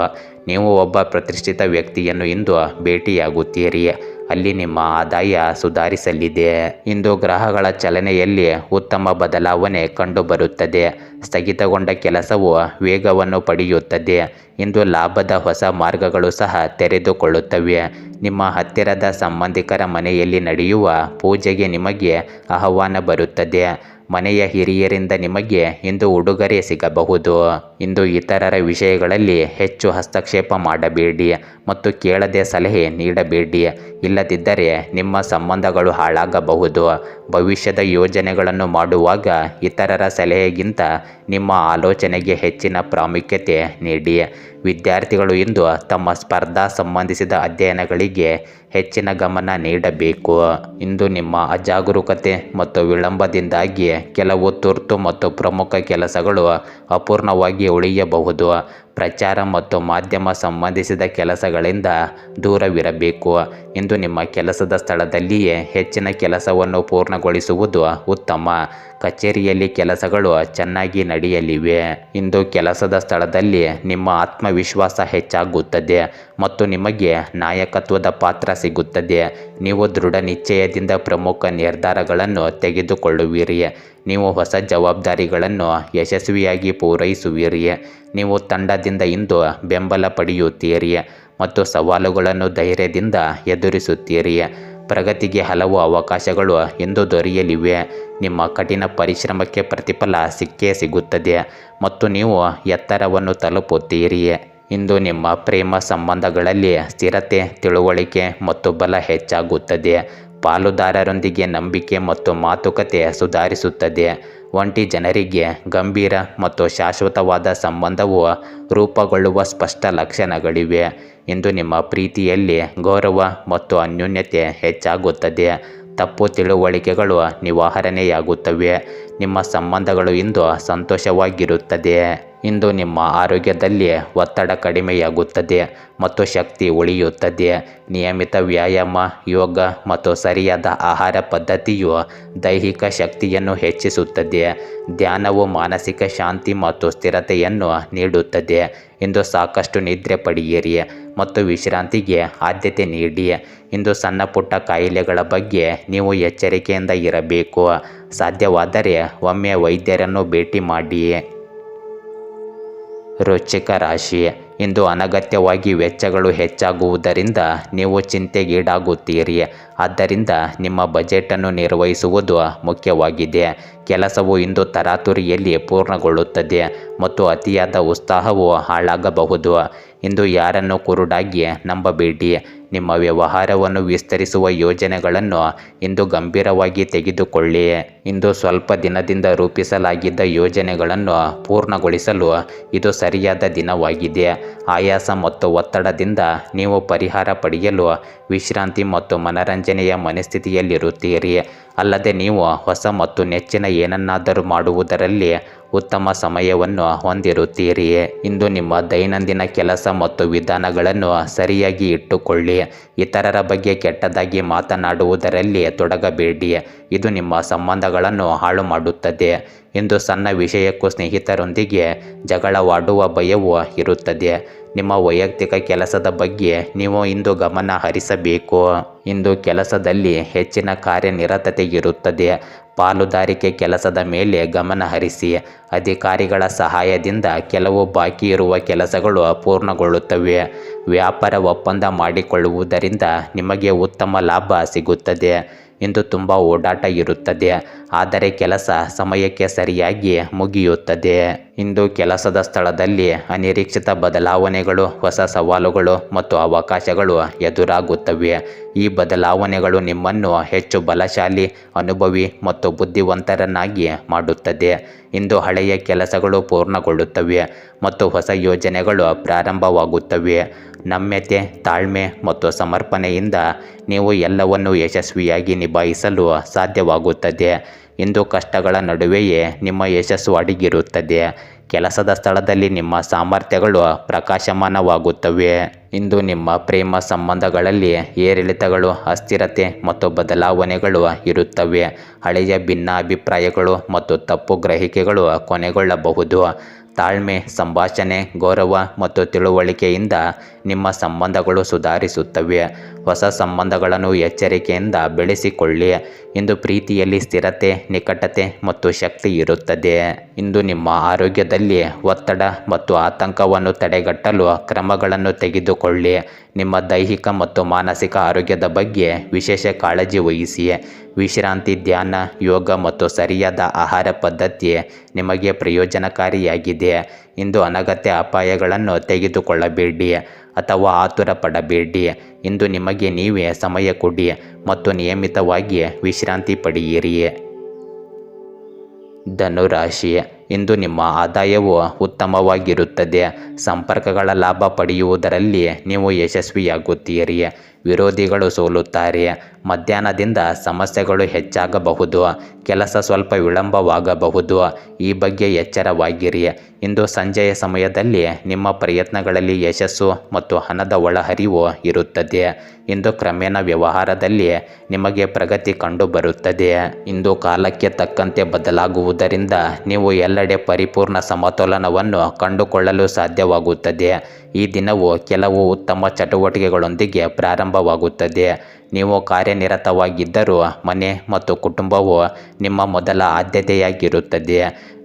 ನೀವು ಒಬ್ಬ ಪ್ರತಿಷ್ಠಿತ ವ್ಯಕ್ತಿಯನ್ನು ಇಂದು ಭೇಟಿಯಾಗುತ್ತೀರಿ. ಅಲ್ಲಿ ನಿಮ್ಮ ಆದಾಯ ಸುಧಾರಿಸಲಿದೆ. ಇಂದು ಗ್ರಹಗಳ ಚಲನೆಯಲ್ಲಿ ಉತ್ತಮ ಬದಲಾವಣೆ ಕಂಡುಬರುತ್ತದೆ. ಸ್ಥಗಿತಗೊಂಡ ಕೆಲಸವು ವೇಗವನ್ನು ಪಡೆಯುತ್ತದೆ. ಇಂದು ಲಾಭದ ಹೊಸ ಮಾರ್ಗಗಳು ಸಹ ತೆರೆದುಕೊಳ್ಳುತ್ತವೆ. ನಿಮ್ಮ ಹತ್ತಿರದ ಸಂಬಂಧಿಕರ ಮನೆಯಲ್ಲಿ ನಡೆಯುವ ಪೂಜೆಗೆ ನಿಮಗೆ ಆಹ್ವಾನ ಬರುತ್ತದೆ. ಮನೆಯ ಹಿರಿಯರಿಂದ ನಿಮಗೆ ಇಂದು ಉಡುಗೊರೆ ಸಿಗಬಹುದು. ಇಂದು ಇತರರ ವಿಷಯಗಳಲ್ಲಿ ಹೆಚ್ಚು ಹಸ್ತಕ್ಷೇಪ ಮಾಡಬೇಡಿ ಮತ್ತು ಕೇಳದೆ ಸಲಹೆ ನೀಡಬೇಡಿ. ಇಲ್ಲದಿದ್ದರೆ ನಿಮ್ಮ ಸಂಬಂಧಗಳು ಹಾಳಾಗಬಹುದು. ಭವಿಷ್ಯದ ಯೋಜನೆಗಳನ್ನು ಮಾಡುವಾಗ ಇತರರ ಸಲಹೆಗಿಂತ ನಿಮ್ಮ ಆಲೋಚನೆಗೆ ಹೆಚ್ಚಿನ ಪ್ರಾಮುಖ್ಯತೆ ನೀಡಿ. ವಿದ್ಯಾರ್ಥಿಗಳು ಇಂದು ತಮ್ಮ ಸ್ಪರ್ಧಾ ಸಂಬಂಧಿಸಿದ ಅಧ್ಯಯನಗಳಿಗೆ ಹೆಚ್ಚಿನ ಗಮನ ನೀಡಬೇಕು. ಇಂದು ನಿಮ್ಮ ಅಜಾಗರೂಕತೆ ಮತ್ತು ವಿಳಂಬದಿಂದಾಗಿ ಕೆಲವು ತುರ್ತು ಮತ್ತು ಪ್ರಮುಖ ಕೆಲಸಗಳು ಅಪೂರ್ಣವಾಗಿ ಉಳಿಯಬಹುದು. ಪ್ರಚಾರ ಮತ್ತು ಮಾಧ್ಯಮ ಸಂಬಂಧಿಸಿದ ಕೆಲಸಗಳಿಂದ ದೂರವಿರಬೇಕು. ಇಂದು ನಿಮ್ಮ ಕೆಲಸದ ಸ್ಥಳದಲ್ಲಿಯೇ ಹೆಚ್ಚಿನ ಕೆಲಸವನ್ನು ಪೂರ್ಣಗೊಳಿಸುವುದು ಉತ್ತಮ. ಕಚೇರಿಯಲ್ಲಿ ಕೆಲಸಗಳು ಚೆನ್ನಾಗಿ ನಡೆಯಲಿವೆ. ಇಂದು ಕೆಲಸದ ಸ್ಥಳದಲ್ಲಿ ನಿಮ್ಮ ಆತ್ಮವಿಶ್ವಾಸ ಹೆಚ್ಚಾಗುತ್ತದೆ ಮತ್ತು ನಿಮಗೆ ನಾಯಕತ್ವದ ಪಾತ್ರ ಸಿಗುತ್ತದೆ. ನೀವು ದೃಢ ನಿಶ್ಚಯದಿಂದ ಪ್ರಮುಖ ನಿರ್ಧಾರಗಳನ್ನು ತೆಗೆದುಕೊಳ್ಳುವಿರಿ. ನೀವು ಹೊಸ ಜವಾಬ್ದಾರಿಗಳನ್ನು ಯಶಸ್ವಿಯಾಗಿ ಪೂರೈಸುವಿರಿ. ನೀವು ತಂಡದಿಂದ ಇಂದು ಬೆಂಬಲ ಪಡೆಯುತ್ತೀರಿ ಮತ್ತು ಸವಾಲುಗಳನ್ನು ಧೈರ್ಯದಿಂದ ಎದುರಿಸುತ್ತೀರಿ. ಪ್ರಗತಿಗೆ ಹಲವು ಅವಕಾಶಗಳು ಇಂದು ದೊರೆಯಲಿವೆ. ನಿಮ್ಮ ಕಠಿಣ ಪರಿಶ್ರಮಕ್ಕೆ ಪ್ರತಿಫಲ ಸಿಕ್ಕೇ ಸಿಗುತ್ತದೆ ಮತ್ತು ನೀವು ಎತ್ತರವನ್ನು ತಲುಪುತ್ತೀರಿ. ಇಂದು ನಿಮ್ಮ ಪ್ರೇಮ ಸಂಬಂಧಗಳಲ್ಲಿ ಸ್ಥಿರತೆ, ತಿಳುವಳಿಕೆ ಮತ್ತು ಬಲ ಹೆಚ್ಚಾಗುತ್ತದೆ. ಪಾಲುದಾರರೊಂದಿಗೆ ನಂಬಿಕೆ ಮತ್ತು ಮಾತುಕತೆ ಸುಧಾರಿಸುತ್ತದೆ. ಒಂಟಿ ಜನರಿಗೆ ಗಂಭೀರ ಮತ್ತು ಶಾಶ್ವತವಾದ ಸಂಬಂಧವು ರೂಪುಗೊಳ್ಳುವ ಸ್ಪಷ್ಟ ಲಕ್ಷಣಗಳಿವೆ. ಇಂದು ನಿಮ್ಮ ಪ್ರೀತಿಯಲ್ಲಿ ಗೌರವ ಮತ್ತು ಅನ್ಯೋನ್ಯತೆ ಹೆಚ್ಚಾಗುತ್ತದೆ. ತಪ್ಪು ತಿಳುವಳಿಕೆಗಳು ನಿವಾರಣೆಯಾಗುತ್ತವೆ. ನಿಮ್ಮ ಸಂಬಂಧಗಳು ಇಂದು ಸಂತೋಷವಾಗಿರುತ್ತದೆ. ಇಂದು ನಿಮ್ಮ ಆರೋಗ್ಯದಲ್ಲಿ ಒತ್ತಡ ಕಡಿಮೆಯಾಗುತ್ತದೆ ಮತ್ತು ಶಕ್ತಿ ಉಳಿಯುತ್ತದೆ. ನಿಯಮಿತ ವ್ಯಾಯಾಮ, ಯೋಗ ಮತ್ತು ಸರಿಯಾದ ಆಹಾರ ಪದ್ಧತಿಯು ದೈಹಿಕ ಶಕ್ತಿಯನ್ನು ಹೆಚ್ಚಿಸುತ್ತದೆ. ಧ್ಯಾನವು ಮಾನಸಿಕ ಶಾಂತಿ ಮತ್ತು ಸ್ಥಿರತೆಯನ್ನು ನೀಡುತ್ತದೆ. ಇಂದು ಸಾಕಷ್ಟು ನಿದ್ರೆ ಪಡೆಯಿರಿ ಮತ್ತು ವಿಶ್ರಾಂತಿಗೆ ಆದ್ಯತೆ ನೀಡಿ. ಇಂದು ಸಣ್ಣ ಪುಟ್ಟ ಕಾಯಿಲೆಗಳ ಬಗ್ಗೆ ನೀವು ಎಚ್ಚರಿಕೆಯಿಂದ ಇರಬೇಕು. ಸಾಧ್ಯವಾದರೆ ಒಮ್ಮೆ ವೈದ್ಯರನ್ನು ಭೇಟಿ ಮಾಡಿ. ವೃಶ್ಚಿಕ ರಾಶಿ, ಇಂದು ಅನಗತ್ಯವಾಗಿ ವೆಚ್ಚಗಳು ಹೆಚ್ಚಾಗುವುದರಿಂದ ನೀವು ಚಿಂತೆಗೀಡಾಗುತ್ತೀರಿ. ಆದ್ದರಿಂದ ನಿಮ್ಮ ಬಜೆಟನ್ನು ನಿರ್ವಹಿಸುವುದು ಮುಖ್ಯವಾಗಿದೆ. ಕೆಲಸವು ಇಂದು ತರಾತುರಿಯಲ್ಲಿ ಪೂರ್ಣಗೊಳ್ಳುತ್ತದೆ ಮತ್ತು ಅತಿಯಾದ ಉತ್ಸಾಹವು ಹಾಳಾಗಬಹುದು. ಇಂದು ಯಾರನ್ನು ಕುರುಡಾಗಿ ನಂಬಬೇಡಿ. ನಿಮ್ಮ ವ್ಯವಹಾರವನ್ನು ವಿಸ್ತರಿಸುವ ಯೋಜನೆಗಳನ್ನು ಇಂದು ಗಂಭೀರವಾಗಿ ತೆಗೆದುಕೊಳ್ಳಿ. ಇಂದು ಸ್ವಲ್ಪ ದಿನದಿಂದ ರೂಪಿಸಲಾಗಿದ್ದ ಯೋಜನೆಗಳನ್ನು ಪೂರ್ಣಗೊಳಿಸಲು ಇದು ಸರಿಯಾದ ದಿನವಾಗಿದೆ. ಆಯಾಸ ಮತ್ತು ಒತ್ತಡದಿಂದ ನೀವು ಪರಿಹಾರ ಪಡೆಯಲು ವಿಶ್ರಾಂತಿ ಮತ್ತು ಮನರಂಜನೆಯ ಮನಸ್ಥಿತಿಯಲ್ಲಿರುತ್ತೀರಿ. ಅಲ್ಲದೆ ನೀವು ಹೊಸ ಮತ್ತು ನೆಚ್ಚಿನ ಏನನ್ನಾದರೂ ಮಾಡುವುದರಲ್ಲಿ ಉತ್ತಮ ಸಮಯವನ್ನು ಹೊಂದಿರುತ್ತೀರಿ. ಇಂದು ನಿಮ್ಮ ದೈನಂದಿನ ಕೆಲಸ ಮತ್ತು ವಿಧಾನಗಳನ್ನು ಸರಿಯಾಗಿ ಇಟ್ಟುಕೊಳ್ಳಿ. ಇತರರ ಬಗ್ಗೆ ಕೆಟ್ಟದಾಗಿ ಮಾತನಾಡುವುದರಲ್ಲಿ ತೊಡಗಬೇಡಿ. ಇದು ನಿಮ್ಮ ಸಂಬಂಧಗಳನ್ನು ಹಾಳು ಮಾಡುತ್ತದೆ. ಇಂದು ಸಣ್ಣ ವಿಷಯಕ್ಕೂ ಸ್ನೇಹಿತರೊಂದಿಗೆ ಜಗಳವಾಡುವ ಭಯವು ಇರುತ್ತದೆ. ನಿಮ್ಮ ವೈಯಕ್ತಿಕ ಕೆಲಸದ ಬಗ್ಗೆ ನೀವು ಇಂದು ಗಮನ ಹರಿಸಬೇಕು. ಇಂದು ಕೆಲಸದಲ್ಲಿ ಹೆಚ್ಚಿನ ಕಾರ್ಯನಿರತತೆ ಇರುತ್ತದೆ. ಪಾಲುದಾರಿಕೆ ಕೆಲಸದ ಮೇಲೆ ಗಮನ ಹರಿಸಿ. ಅಧಿಕಾರಿಗಳ ಸಹಾಯದಿಂದ ಕೆಲವು ಬಾಕಿ ಇರುವ ಕೆಲಸಗಳು ಪೂರ್ಣಗೊಳ್ಳುತ್ತವೆ. ವ್ಯಾಪಾರ ಒಪ್ಪಂದ ಮಾಡಿಕೊಳ್ಳುವುದರಿಂದ ನಿಮಗೆ ಉತ್ತಮ ಲಾಭ ಸಿಗುತ್ತದೆ. ಇಂದು ತುಂಬ ಓಡಾಟ ಇರುತ್ತದೆ, ಆದರೆ ಕೆಲಸ ಸಮಯಕ್ಕೆ ಸರಿಯಾಗಿ ಮುಗಿಯುತ್ತದೆ. ಇಂದು ಕೆಲಸದ ಸ್ಥಳದಲ್ಲಿ ಅನಿರೀಕ್ಷಿತ ಬದಲಾವಣೆಗಳು, ಹೊಸ ಸವಾಲುಗಳು ಮತ್ತು ಅವಕಾಶಗಳು ಎದುರಾಗುತ್ತವೆ. ಈ ಬದಲಾವಣೆಗಳು ನಿಮ್ಮನ್ನು ಹೆಚ್ಚು ಬಲಶಾಲಿ, ಅನುಭವಿ ಮತ್ತು ಬುದ್ಧಿವಂತರನ್ನಾಗಿ ಮಾಡುತ್ತದೆ. ಇಂದು ಹಳೆಯ ಕೆಲಸಗಳು ಪೂರ್ಣಗೊಳ್ಳುತ್ತವೆ ಮತ್ತು ಹೊಸ ಯೋಜನೆಗಳು ಪ್ರಾರಂಭವಾಗುತ್ತವೆ. ನಮ್ಯತೆ, ತಾಳ್ಮೆ ಮತ್ತು ಸಮರ್ಪಣೆಯಿಂದ ನೀವು ಎಲ್ಲವನ್ನೂ ಯಶಸ್ವಿಯಾಗಿ ನಿಭಾಯಿಸಲು ಸಾಧ್ಯವಾಗುತ್ತದೆ. ಇಂದು ಕಷ್ಟಗಳ ನಡುವೆಯೇ ನಿಮ್ಮ ಯಶಸ್ಸು ಅಡಗಿರುತ್ತದೆ. ಕೆಲಸದ ಸ್ಥಳದಲ್ಲಿ ನಿಮ್ಮ ಸಾಮರ್ಥ್ಯಗಳು ಪ್ರಕಾಶಮಾನವಾಗುತ್ತವೆ. ಇಂದು ನಿಮ್ಮ ಪ್ರೇಮ ಸಂಬಂಧಗಳಲ್ಲಿ ಏರಿಳಿತಗಳು, ಅಸ್ಥಿರತೆ ಮತ್ತು ಬದಲಾವಣೆಗಳು ಇರುತ್ತವೆ. ಹಳೆಯ ಭಿನ್ನಾಭಿಪ್ರಾಯಗಳು ಮತ್ತು ತಪ್ಪು ಗ್ರಹಿಕೆಗಳು ಕೊನೆಗೊಳ್ಳಬಹುದು. ತಾಳ್ಮೆ, ಸಂಭಾಷಣೆ, ಗೌರವ ಮತ್ತು ತಿಳುವಳಿಕೆಯಿಂದ ನಿಮ್ಮ ಸಂಬಂಧಗಳು ಸುಧಾರಿಸುತ್ತವೆ. ಹೊಸ ಸಂಬಂಧಗಳನ್ನು ಎಚ್ಚರಿಕೆಯಿಂದ ಬೆಳೆಸಿಕೊಳ್ಳಿ. ಇಂದು ಪ್ರೀತಿಯಲ್ಲಿ ಸ್ಥಿರತೆ, ನಿಕಟತೆ ಮತ್ತು ಶಕ್ತಿ ಇರುತ್ತದೆ. ಇಂದು ನಿಮ್ಮ ಆರೋಗ್ಯದಲ್ಲಿ ಒತ್ತಡ ಮತ್ತು ಆತಂಕವನ್ನು ತಡೆಗಟ್ಟಲು ಕ್ರಮಗಳನ್ನು ತೆಗೆದುಕೊಳ್ಳಿ. ನಿಮ್ಮ ದೈಹಿಕ ಮತ್ತು ಮಾನಸಿಕ ಆರೋಗ್ಯದ ಬಗ್ಗೆ ವಿಶೇಷ ಕಾಳಜಿ ವಹಿಸಿ. ವಿಶ್ರಾಂತಿ, ಧ್ಯಾನ, ಯೋಗ ಮತ್ತು ಸರಿಯಾದ ಆಹಾರ ಪದ್ಧತಿ ನಿಮಗೆ ಪ್ರಯೋಜನಕಾರಿಯಾಗಿದೆ. ಇಂದು ಅನಗತ್ಯ ಅಪಾಯಗಳನ್ನು ತೆಗೆದುಕೊಳ್ಳಬೇಡಿ ಅಥವಾ ಆತುರ ಪಡಬೇಡಿ. ಇಂದು ನಿಮಗೆ ನೀವೇ ಸಮಯ ಕೊಡಿ ಮತ್ತು ನಿಯಮಿತವಾಗಿ ವಿಶ್ರಾಂತಿ ಪಡೆಯಿರಿ. ಧನುರಾಶಿ, ಇಂದು ನಿಮ್ಮ ಆದಾಯವು ಉತ್ತಮವಾಗಿರುತ್ತದೆ. ಸಂಪರ್ಕಗಳ ಲಾಭ ಪಡೆಯುವುದರಲ್ಲಿ ನೀವು ಯಶಸ್ವಿಯಾಗುತ್ತೀರಿ. ವಿರೋಧಿಗಳು ಸೋಲುತ್ತಾರೆ. ಮಧ್ಯಾಹ್ನದಿಂದ ಸಮಸ್ಯೆಗಳು ಹೆಚ್ಚಾಗಬಹುದು. ಕೆಲಸ ಸ್ವಲ್ಪ ವಿಳಂಬವಾಗಬಹುದು. ಈ ಬಗ್ಗೆ ಎಚ್ಚರವಾಗಿರಿ. ಇಂದು ಸಂಜೆಯ ಸಮಯದಲ್ಲಿ ನಿಮ್ಮ ಪ್ರಯತ್ನಗಳಲ್ಲಿ ಯಶಸ್ಸು ಮತ್ತು ಹಣದ ಒಳಹರಿವು ಇರುತ್ತದೆ. ಇಂದು ಕ್ರಮೇಣ ವ್ಯವಹಾರದಲ್ಲಿ ನಿಮಗೆ ಪ್ರಗತಿ ಕಂಡುಬರುತ್ತದೆ. ಇಂದು ಕಾಲಕ್ಕೆ ತಕ್ಕಂತೆ ಬದಲಾಗುವುದರಿಂದ ನೀವು ಎಲ್ಲೆಡೆ ಪರಿಪೂರ್ಣ ಸಮತೋಲನವನ್ನು ಕಂಡುಕೊಳ್ಳಲು ಸಾಧ್ಯವಾಗುತ್ತದೆ. ಈ ದಿನವು ಕೆಲವು ಉತ್ತಮ ಚಟುವಟಿಕೆಗಳೊಂದಿಗೆ ಪ್ರಾರಂಭವಾಗುತ್ತದೆ. ನೀವು ಕಾರ್ಯನಿರತವಾಗಿದ್ದರೂ ಮನೆ ಮತ್ತು ಕುಟುಂಬವು ನಿಮ್ಮ ಮೊದಲ ಆದ್ಯತೆಯಾಗಿರುತ್ತದೆ.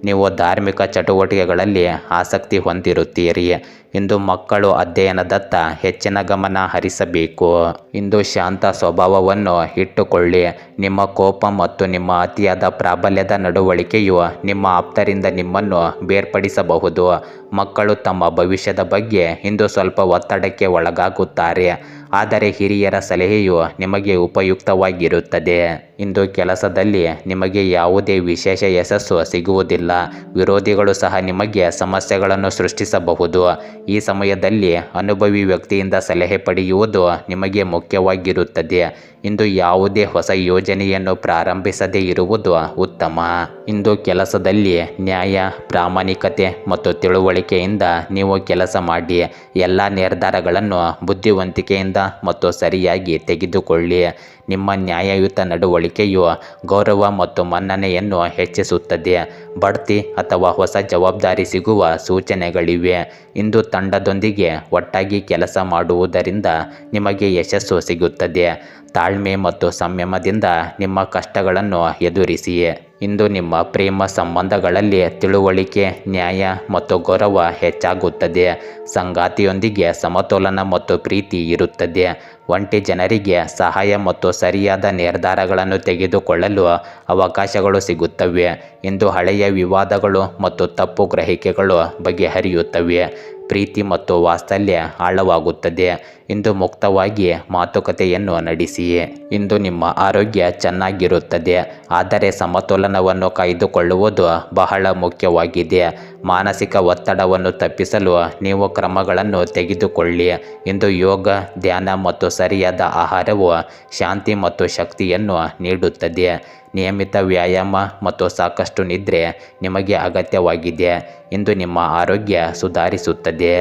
ನೀವು ಧಾರ್ಮಿಕ ಚಟುವಟಿಕೆಗಳಲ್ಲಿ ಆಸಕ್ತಿ ಹೊಂದಿರುತ್ತೀರಿ. ಇಂದು ಮಕ್ಕಳು ಅಧ್ಯಯನದತ್ತ ಹೆಚ್ಚಿನ ಗಮನ ಹರಿಸಬೇಕು. ಇಂದು ಶಾಂತ ಸ್ವಭಾವವನ್ನು ಇಟ್ಟುಕೊಳ್ಳಿ. ನಿಮ್ಮ ಕೋಪ ಮತ್ತು ನಿಮ್ಮ ಅತಿಯಾದ ಪ್ರಾಬಲ್ಯದ ನಡವಳಿಕೆಯು ನಿಮ್ಮ ಆಪ್ತರಿಂದ ನಿಮ್ಮನ್ನು ಬೇರ್ಪಡಿಸಬಹುದು. ಮಕ್ಕಳು ತಮ್ಮ ಭವಿಷ್ಯದ ಬಗ್ಗೆ ಇಂದು ಸ್ವಲ್ಪ ಒತ್ತಡಕ್ಕೆ ಒಳಗಾಗುತ್ತಾರೆ, ಆದರೆ ಹಿರಿಯರ ಸಲಹೆಯು ನಿಮಗೆ ಉಪಯುಕ್ತವಾಗಿರುತ್ತದೆ. ಇಂದು ಕೆಲಸದಲ್ಲಿ ನಿಮಗೆ ಯಾವುದೇ ವಿಶೇಷ ಯಶಸ್ಸು ಸಿಗುವುದಿಲ್ಲ. ವಿರೋಧಿಗಳು ಸಹ ನಿಮಗೆ ಸಮಸ್ಯೆಗಳನ್ನು ಸೃಷ್ಟಿಸಬಹುದು. ಈ ಸಮಯದಲ್ಲಿ ಅನುಭವಿ ವ್ಯಕ್ತಿಯಿಂದ ಸಲಹೆ ಪಡೆಯುವುದು ನಿಮಗೆ ಮುಖ್ಯವಾಗಿರುತ್ತದೆ. ಇಂದು ಯಾವುದೇ ಹೊಸ ಯೋಜನೆಯನ್ನು ಪ್ರಾರಂಭಿಸದೇ ಇರುವುದು ಉತ್ತಮ. ಇಂದು ಕೆಲಸದಲ್ಲಿ ನ್ಯಾಯ, ಪ್ರಾಮಾಣಿಕತೆ ಮತ್ತು ತಿಳುವಳಿಕೆಯಿಂದ ನೀವು ಕೆಲಸ ಮಾಡಿ. ಎಲ್ಲ ನಿರ್ಧಾರಗಳನ್ನು ಬುದ್ಧಿವಂತಿಕೆಯಿಂದ ಮತ್ತು ಸರಿಯಾಗಿ ತೆಗೆದುಕೊಳ್ಳಿ. ನಿಮ್ಮ ನ್ಯಾಯಯುತ ನಡವಳಿಕೆಯು ಗೌರವ ಮತ್ತು ಮನ್ನಣೆಯನ್ನು ಹೆಚ್ಚಿಸುತ್ತದೆ. ಬಡ್ತಿ ಅಥವಾ ಹೊಸ ಜವಾಬ್ದಾರಿ ಸಿಗುವ ಸೂಚನೆಗಳಿವೆ. ಇಂದು ತಂಡದೊಂದಿಗೆ ಒಟ್ಟಾಗಿ ಕೆಲಸ ಮಾಡುವುದರಿಂದ ನಿಮಗೆ ಯಶಸ್ಸು ಸಿಗುತ್ತದೆ. ತಾಳ್ಮೆ ಮತ್ತು ಸಂಯಮದಿಂದ ನಿಮ್ಮ ಕಷ್ಟಗಳನ್ನು ಎದುರಿಸಿ. ಇಂದು ನಿಮ್ಮ ಪ್ರೇಮ ಸಂಬಂಧಗಳಲ್ಲಿ ತಿಳುವಳಿಕೆ, ನ್ಯಾಯ ಮತ್ತು ಗೌರವ ಹೆಚ್ಚಾಗುತ್ತದೆ. ಸಂಗಾತಿಯೊಂದಿಗೆ ಸಮತೋಲನ ಮತ್ತು ಪ್ರೀತಿ ಇರುತ್ತದೆ. ಒಂಟಿ ಜನರಿಗೆ ಸಹಾಯ ಮತ್ತು ಸರಿಯಾದ ನಿರ್ಧಾರಗಳನ್ನು ತೆಗೆದುಕೊಳ್ಳಲು ಅವಕಾಶಗಳು ಸಿಗುತ್ತವೆ. ಇಂದು ಹಳೆಯ ವಿವಾದಗಳು ಮತ್ತು ತಪ್ಪು ಗ್ರಹಿಕೆಗಳು ಬಗೆಹರಿಯುತ್ತವೆ. ಪ್ರೀತಿ ಮತ್ತು ವಾತ್ಸಲ್ಯ ಆಳವಾಗುತ್ತದೆ. ಇಂದು ಮುಕ್ತವಾಗಿ ಮಾತುಕತೆಯನ್ನು ನಡೆಸಿ. ಇಂದು ನಿಮ್ಮ ಆರೋಗ್ಯ ಚೆನ್ನಾಗಿರುತ್ತದೆ, ಆದರೆ ಸಮತೋಲನವನ್ನು ಕಾಯ್ದುಕೊಳ್ಳುವುದು ಬಹಳ ಮುಖ್ಯವಾಗಿದೆ. ಮಾನಸಿಕ ಒತ್ತಡವನ್ನು ತಪ್ಪಿಸಲು ನೀವು ಕ್ರಮಗಳನ್ನು ತೆಗೆದುಕೊಳ್ಳಿ. ಇಂದು ಯೋಗ, ಧ್ಯಾನ ಮತ್ತು ಸರಿಯಾದ ಆಹಾರವು ಶಾಂತಿ ಮತ್ತು ಶಕ್ತಿಯನ್ನು ನೀಡುತ್ತದೆ. ನಿಯಮಿತ ವ್ಯಾಯಾಮ ಮತ್ತು ಸಾಕಷ್ಟು ನಿದ್ರೆ ನಿಮಗೆ ಅಗತ್ಯವಾಗಿದೆ. ಇಂದು ನಿಮ್ಮ ಆರೋಗ್ಯ ಸುಧಾರಿಸುತ್ತದೆ.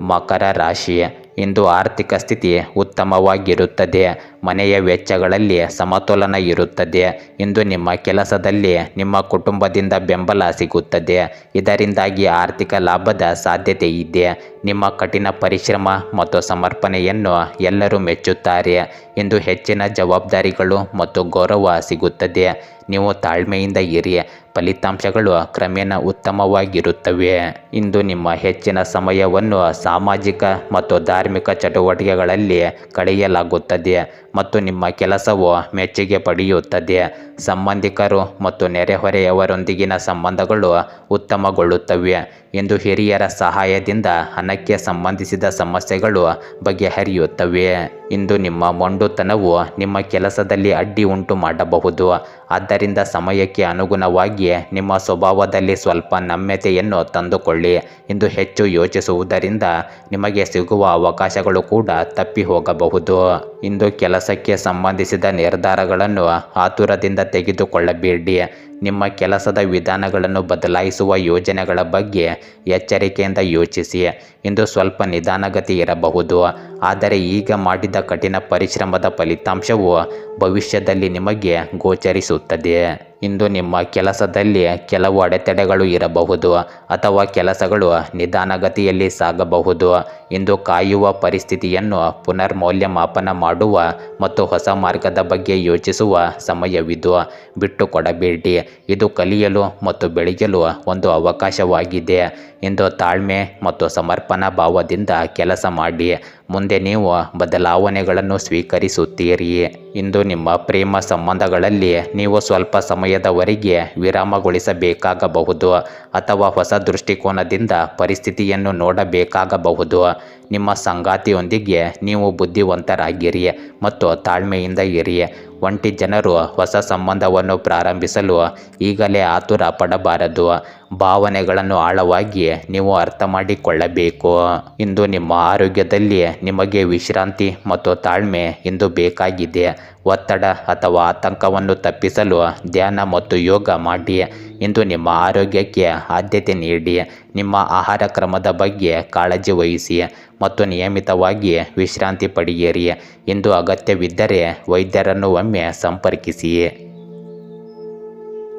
ಮಕರ ರಾಶಿ, ಇಂದು ಆರ್ಥಿಕ ಸ್ಥಿತಿ ಉತ್ತಮವಾಗಿರುತ್ತದೆ. ಮನೆಯ ವೆಚ್ಚಗಳಲ್ಲಿ ಸಮತೋಲನ ಇರುತ್ತದೆ. ಇಂದು ನಿಮ್ಮ ಕೆಲಸದಲ್ಲಿ ನಿಮ್ಮ ಕುಟುಂಬದಿಂದ ಬೆಂಬಲ ಸಿಗುತ್ತದೆ. ಇದರಿಂದಾಗಿ ಆರ್ಥಿಕ ಲಾಭದ ಸಾಧ್ಯತೆ ಇದೆ. ನಿಮ್ಮ ಕಠಿಣ ಪರಿಶ್ರಮ ಮತ್ತು ಸಮರ್ಪಣೆಯನ್ನು ಎಲ್ಲರೂ ಮೆಚ್ಚುತ್ತಾರೆ. ಇಂದು ಹೆಚ್ಚಿನ ಜವಾಬ್ದಾರಿಗಳು ಮತ್ತು ಗೌರವ ಸಿಗುತ್ತದೆ. ನೀವು ತಾಳ್ಮೆಯಿಂದ ಇರಿ. ಫಲಿತಾಂಶಗಳು ಕ್ರಮೇಣ ಉತ್ತಮವಾಗಿರುತ್ತವೆ. ಇಂದು ನಿಮ್ಮ ಹೆಚ್ಚಿನ ಸಮಯವನ್ನು ಸಾಮಾಜಿಕ ಮತ್ತು ಧಾರ್ಮಿಕ ಚಟುವಟಿಕೆಗಳಲ್ಲಿ ಕಳೆಯಲಾಗುತ್ತದೆ ಮತ್ತು ನಿಮ್ಮ ಕೆಲಸವು ಮೆಚ್ಚುಗೆ ಪಡೆಯುತ್ತದೆ. ಸಂಬಂಧಿಕರು ಮತ್ತು ನೆರೆಹೊರೆಯವರೊಂದಿಗಿನ ಸಂಬಂಧಗಳು ಉತ್ತಮಗೊಳ್ಳುತ್ತವೆ. ಇಂದು ಹಿರಿಯರ ಸಹಾಯದಿಂದ ಹಣಕ್ಕೆ ಸಂಬಂಧಿಸಿದ ಸಮಸ್ಯೆಗಳು ಬಗೆಹರಿಯುತ್ತವೆ. ಇಂದು ನಿಮ್ಮ ಮೊಂಡುತನವು ನಿಮ್ಮ ಕೆಲಸದಲ್ಲಿ ಅಡ್ಡಿ ಉಂಟು ಮಾಡಬಹುದು. ಆದ್ದರಿಂದ ಸಮಯಕ್ಕೆ ಅನುಗುಣವಾಗಿ ನಿಮ್ಮ ಸ್ವಭಾವದಲ್ಲಿ ಸ್ವಲ್ಪ ನಮ್ಯತೆಯನ್ನು ತಂದುಕೊಳ್ಳಿ. ಇಂದು ಹೆಚ್ಚು ಯೋಚಿಸುವುದರಿಂದ ನಿಮಗೆ ಸಿಗುವ ಅವಕಾಶಗಳು ಕೂಡ ತಪ್ಪಿ ಹೋಗಬಹುದು. ಇಂದು ಕೆಲಸಕ್ಕೆ ಸಂಬಂಧಿಸಿದ ನಿರ್ಧಾರಗಳನ್ನು ಆತುರದಿಂದ ತೆಗೆದುಕೊಳ್ಳಬೇಡಿ. ನಿಮ್ಮ ಕೆಲಸದ ವಿಧಾನಗಳನ್ನು ಬದಲಾಯಿಸುವ ಯೋಜನೆಗಳ ಬಗ್ಗೆ ಎಚ್ಚರಿಕೆಯಿಂದ ಯೋಚಿಸಿ. ಇಂದು ಸ್ವಲ್ಪ ನಿಧಾನಗತಿ ಇರಬಹುದು, ಆದರೆ ಈಗ ಮಾಡಿದ ಕಠಿಣ ಪರಿಶ್ರಮದ ಫಲಿತಾಂಶವು ಭವಿಷ್ಯದಲ್ಲಿ ನಿಮಗೆ ಗೋಚರಿಸುತ್ತದೆ. ಇಂದು ನಿಮ್ಮ ಕೆಲಸದಲ್ಲಿ ಕೆಲವು ಅಡೆತಡೆಗಳು ಇರಬಹುದು ಅಥವಾ ಕೆಲಸಗಳು ನಿಧಾನಗತಿಯಲ್ಲಿ ಸಾಗಬಹುದು. ಇಂದು ಕಾಯುವ ಪರಿಸ್ಥಿತಿಯನ್ನು ಪುನರ್ಮೌಲ್ಯಮಾಪನ ಮಾಡುವ ಮತ್ತು ಹೊಸ ಮಾರ್ಗದ ಬಗ್ಗೆ ಯೋಚಿಸುವ ಸಮಯವಿದು. ಬಿಟ್ಟುಕೊಡಬೇಡಿ. ಇದು ಕಲಿಯಲು ಮತ್ತು ಬೆಳೆಯಲು ಒಂದು ಅವಕಾಶವಾಗಿದೆ. ಇಂದು ತಾಳ್ಮೆ ಮತ್ತು ಸಮರ್ಪಣಾ ಭಾವದಿಂದ ಕೆಲಸ ಮಾಡಿ. ಮುಂದೆ ನೀವು ಬದಲಾವಣೆಗಳನ್ನು ಸ್ವೀಕರಿಸುತ್ತೀರಿ. ಇಂದು ನಿಮ್ಮ ಪ್ರೇಮ ಸಂಬಂಧಗಳಲ್ಲಿ ನೀವು ಸ್ವಲ್ಪ ಸಮಯದವರೆಗೆ ವಿರಾಮಗೊಳಿಸಬೇಕಾಗಬಹುದು ಅಥವಾ ಹೊಸ ದೃಷ್ಟಿಕೋನದಿಂದ ಪರಿಸ್ಥಿತಿಯನ್ನು ನೋಡಬೇಕಾಗಬಹುದು. ನಿಮ್ಮ ಸಂಗಾತಿಯೊಂದಿಗೆ ನೀವು ಬುದ್ಧಿವಂತರಾಗಿರಿ ಮತ್ತು ತಾಳ್ಮೆಯಿಂದ ಇರಿ. ಒಂಟಿ ಜನರು ಹೊಸ ಸಂಬಂಧವನ್ನು ಪ್ರಾರಂಭಿಸಲು ಈಗಲೇ ಆತುರ ಪಡಬಾರದು. ಭಾವನೆಗಳನ್ನು ಆಳವಾಗಿ ನೀವು ಅರ್ಥ ಮಾಡಿಕೊಳ್ಳಬೇಕು. ಇಂದು ನಿಮ್ಮ ಆರೋಗ್ಯದಲ್ಲಿ ನಿಮಗೆ ವಿಶ್ರಾಂತಿ ಮತ್ತು ತಾಳ್ಮೆ ಇಂದು ಬೇಕಾಗಿದೆ. ಒತ್ತಡ ಅಥವಾ ಆತಂಕವನ್ನು ತಪ್ಪಿಸಲು ಧ್ಯಾನ ಮತ್ತು ಯೋಗ ಮಾಡಿ. ಇಂದು ನಿಮ್ಮ ಆರೋಗ್ಯಕ್ಕೆ ಆದ್ಯತೆ ನೀಡಿ. ನಿಮ್ಮ ಆಹಾರ ಕ್ರಮದ ಬಗ್ಗೆ ಕಾಳಜಿ ವಹಿಸಿ ಮತ್ತು ನಿಯಮಿತವಾಗಿ ವಿಶ್ರಾಂತಿ ಪಡೆಯಿರಿ. ಇಂದು ಅಗತ್ಯವಿದ್ದರೆ ವೈದ್ಯರನ್ನು ಒಮ್ಮೆ ಸಂಪರ್ಕಿಸಿ.